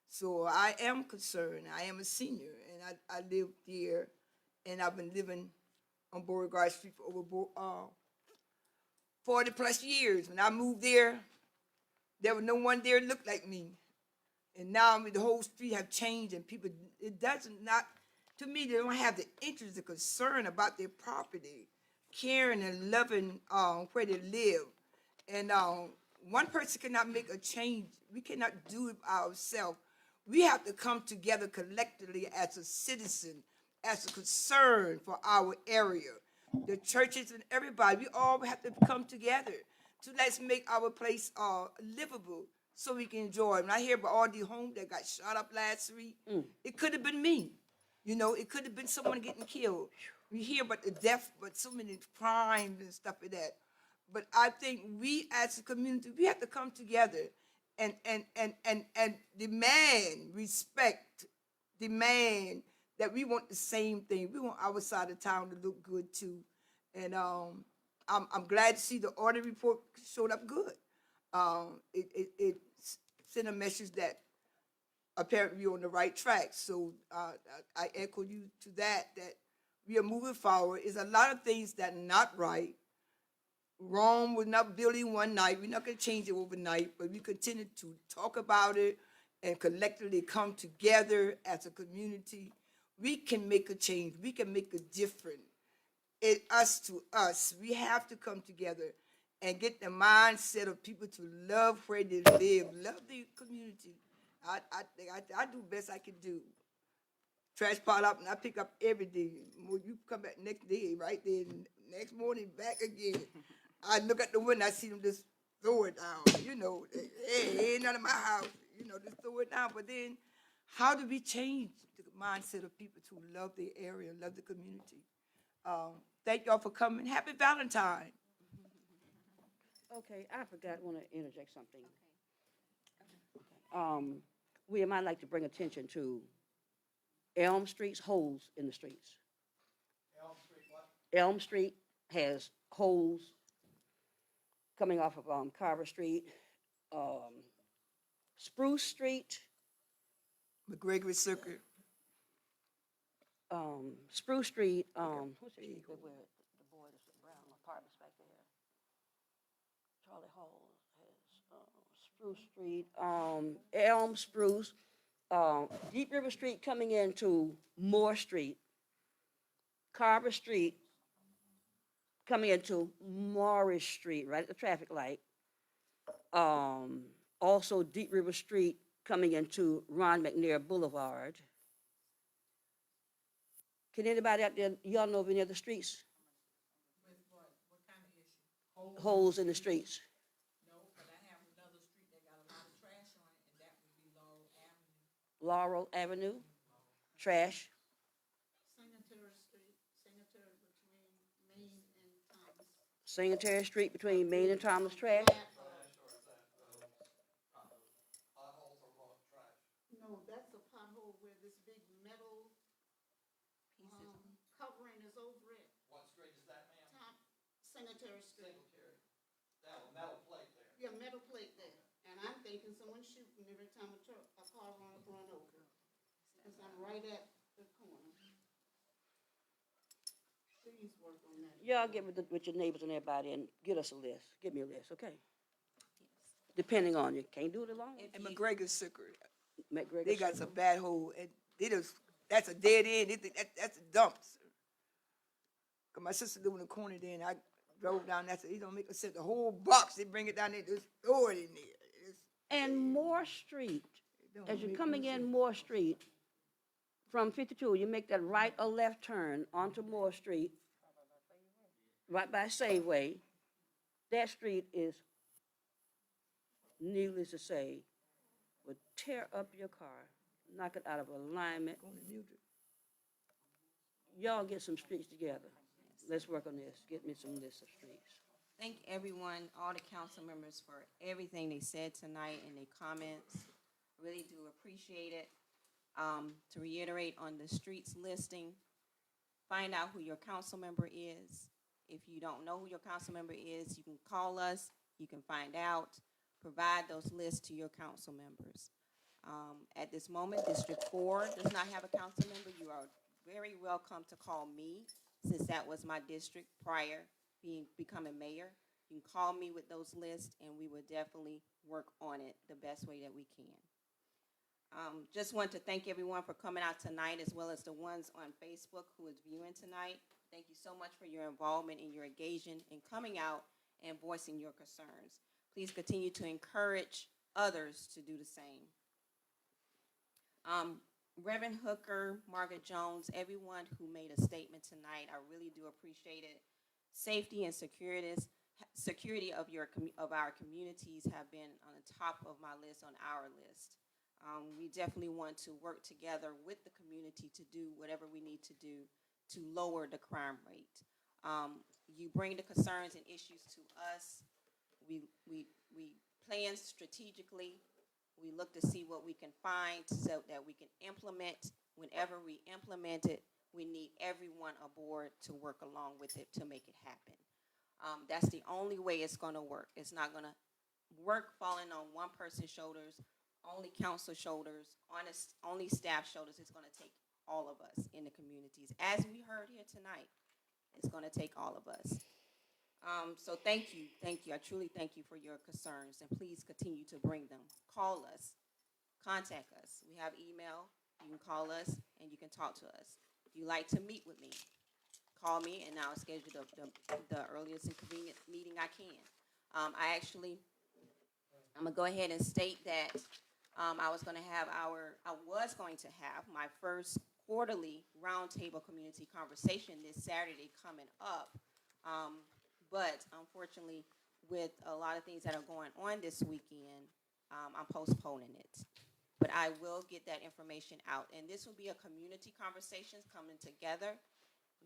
So I am concerned. I am a senior, and I live there, and I've been living on Beauregard Street for over 40 plus years. When I moved there was no one there looked like me. And now the whole street have changed, and people, to me, they don't have the interest or concern about their property, caring and loving where they live. And one person cannot make a change. We cannot do it ourselves. We have to come together collectively as a citizen, as a concern for our area. The churches and everybody, we all have to come together to let's make our place livable so we can enjoy it. When I hear about all the homes that got shot up last week, it could have been me. You know, it could have been someone getting killed. We hear about the death, but so many crimes and stuff like that. But I think we as a community, we have to come together and demand respect, demand that we want the same thing. We want our side of town to look good too. And I'm glad to see the audit report showed up good. It sent a message that apparently we're on the right track. So I echo you to that we are moving forward. There's a lot of things that are not right. Rome was not building one night. We're not going to change it overnight, but we continue to talk about it and collectively come together as a community. We can make a change. We can make a difference. It us to us. We have to come together and get the mindset of people to love where they live, love the community. I do the best I can do. Trash pile up and I pick up every day. When you come back next day, right there, next morning back again. I look at the window, I see them just throw it down. You know, hey, ain't none of my house. You know, just throw it down. But then, how do we change the mindset of people to love their area, love the community? Thank y'all for coming. Happy Valentine. Okay, I want to interject something. William, I'd like to bring attention to Elm Street's holes in the streets. Elm Street, what? Elm Street has holes coming off of Carver Street, Spruce Street, McGregor Circuit. Spruce Street, what's the street where the boy that's around apartments back there? Charlie Hall has Spruce Street, Elm, Spruce, Deep River Street coming into Moore Street, Carver Street coming into Morris Street, right at the traffic light. Also Deep River Street coming into Ron McNair Boulevard. Can anybody out there, y'all know of any other streets? What kind of issue? Holes in the streets? No, but I have another street that got a lot of trash on it, and that would be Laurel Avenue. Laurel Avenue, trash. Singletary Street between Main and Thomas Trash? No, that's a pothole where this big metal, covering is over it. What street is that, ma'am? Top Cemetery Street. Singletary. They have a metal plate there. Yeah, metal plate there. And I'm thinking someone's shooting every time a car run over. Cause I'm right at the corner. Please work on that. Y'all get with your neighbors and everybody and get us a list. Give me a list, okay? Depending on you. Can't do it alone. And McGregor's Circle, McGregor they got Circle. some bad hole, and they just, that's a dead end, that's a dump. Cause my sister live in the corner there, and I drove down, that's, it don't make a sense, the whole box, they bring it down there, just throw it in there. And Moore Street, Don't as you're make coming no in sense. Moore Street, from 52, you make that right or left turn onto Moore Street, right by Safeway. That street is, needless to say, would tear up your car, knock it out of alignment. Going to Mildred. Y'all get some streets together. Let's work on this. Get me some list of streets. Thank everyone, all the council members for everything they said tonight and their comments. Really do appreciate it. To reiterate on the streets listing, find out who your council member is. If you don't know who your council member is, you can call us, you can find out, provide those lists to your council members. At this moment, District 4 does not have a council member. You are very welcome to call me, since that was my district prior becoming mayor. You can call me with those lists, and we will definitely work on it the best way that we can. Just want to thank everyone for coming out tonight, as well as the ones on Facebook who is viewing tonight. Thank you so much for your involvement and your engagement in coming out and voicing your concerns. Please continue to encourage others to do the same. Reverend Hooker, Margaret Jones, everyone who made a statement tonight, I really do appreciate it. Safety and security of our communities have been on the top of my list, on our list. We definitely want to work together with the community to do whatever we need to do to lower the crime rate. You bring the concerns and issues to us. We plan strategically. We look to see what we can find so that we can implement. Whenever we implement it, we need everyone aboard to work along with it to make it happen. That's the only way it's going to work. It's not going to work falling on one person's shoulders, only council shoulders, only staff shoulders. It's going to take all of us in the communities. As we heard here tonight, it's going to take all of us. So thank you. I truly thank you for your concerns, and please continue to bring them. Call us, contact us. We have email. You can call us, and you can talk to us. If you'd like to meet with me, call me, and I'll schedule the earliest and convenient meeting I can. I'm gonna go ahead and state that I was going to have my first quarterly roundtable community conversation this Saturday coming up. But unfortunately, with a lot of things that are going on this weekend, I'm postponing it. But I will get that information out. And this will be a community conversation coming together.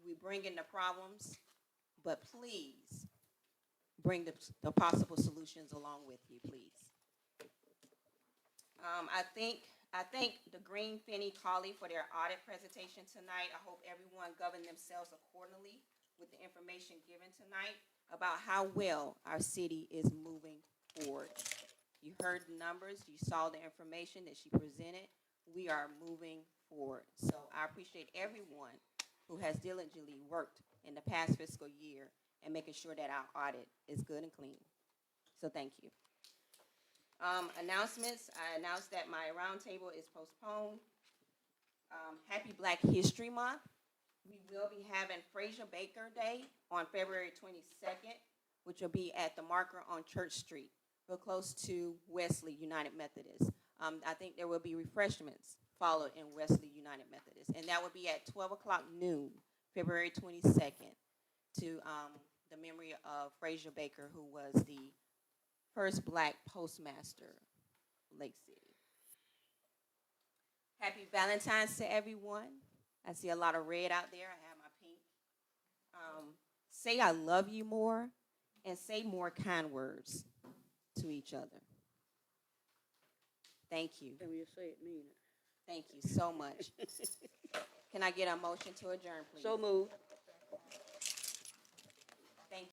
We bring in the problems, but please bring the possible solutions along with you, please. I thank the Green Finney Colley for their audit presentation tonight. I hope everyone governed themselves accordingly with the information given tonight about how well our city is moving forward. You heard the numbers, you saw the information that she presented. We are moving forward. So I appreciate everyone who has diligently worked in the past fiscal year and making sure that our audit is good and clean. So thank you. Announcements, I announced that my roundtable is postponed. Happy Black History Month. We will be having Frazier Baker Day on February 22nd, which will be at the marker on Church Street, real close to Wesley United Methodist. I think there will be refreshments followed in Wesley United Methodist, and that will be at 12 o'clock noon, February 22nd, to the memory of Frazier Baker, who was the first Black postmaster of Lake City. Happy Valentine's to everyone. I see a lot of red out there. I have my pink. Say I love you more and say more kind words to each other. Thank you. And you say it, mean it. Thank you so much. Can I get a motion to adjourn, please? So moved.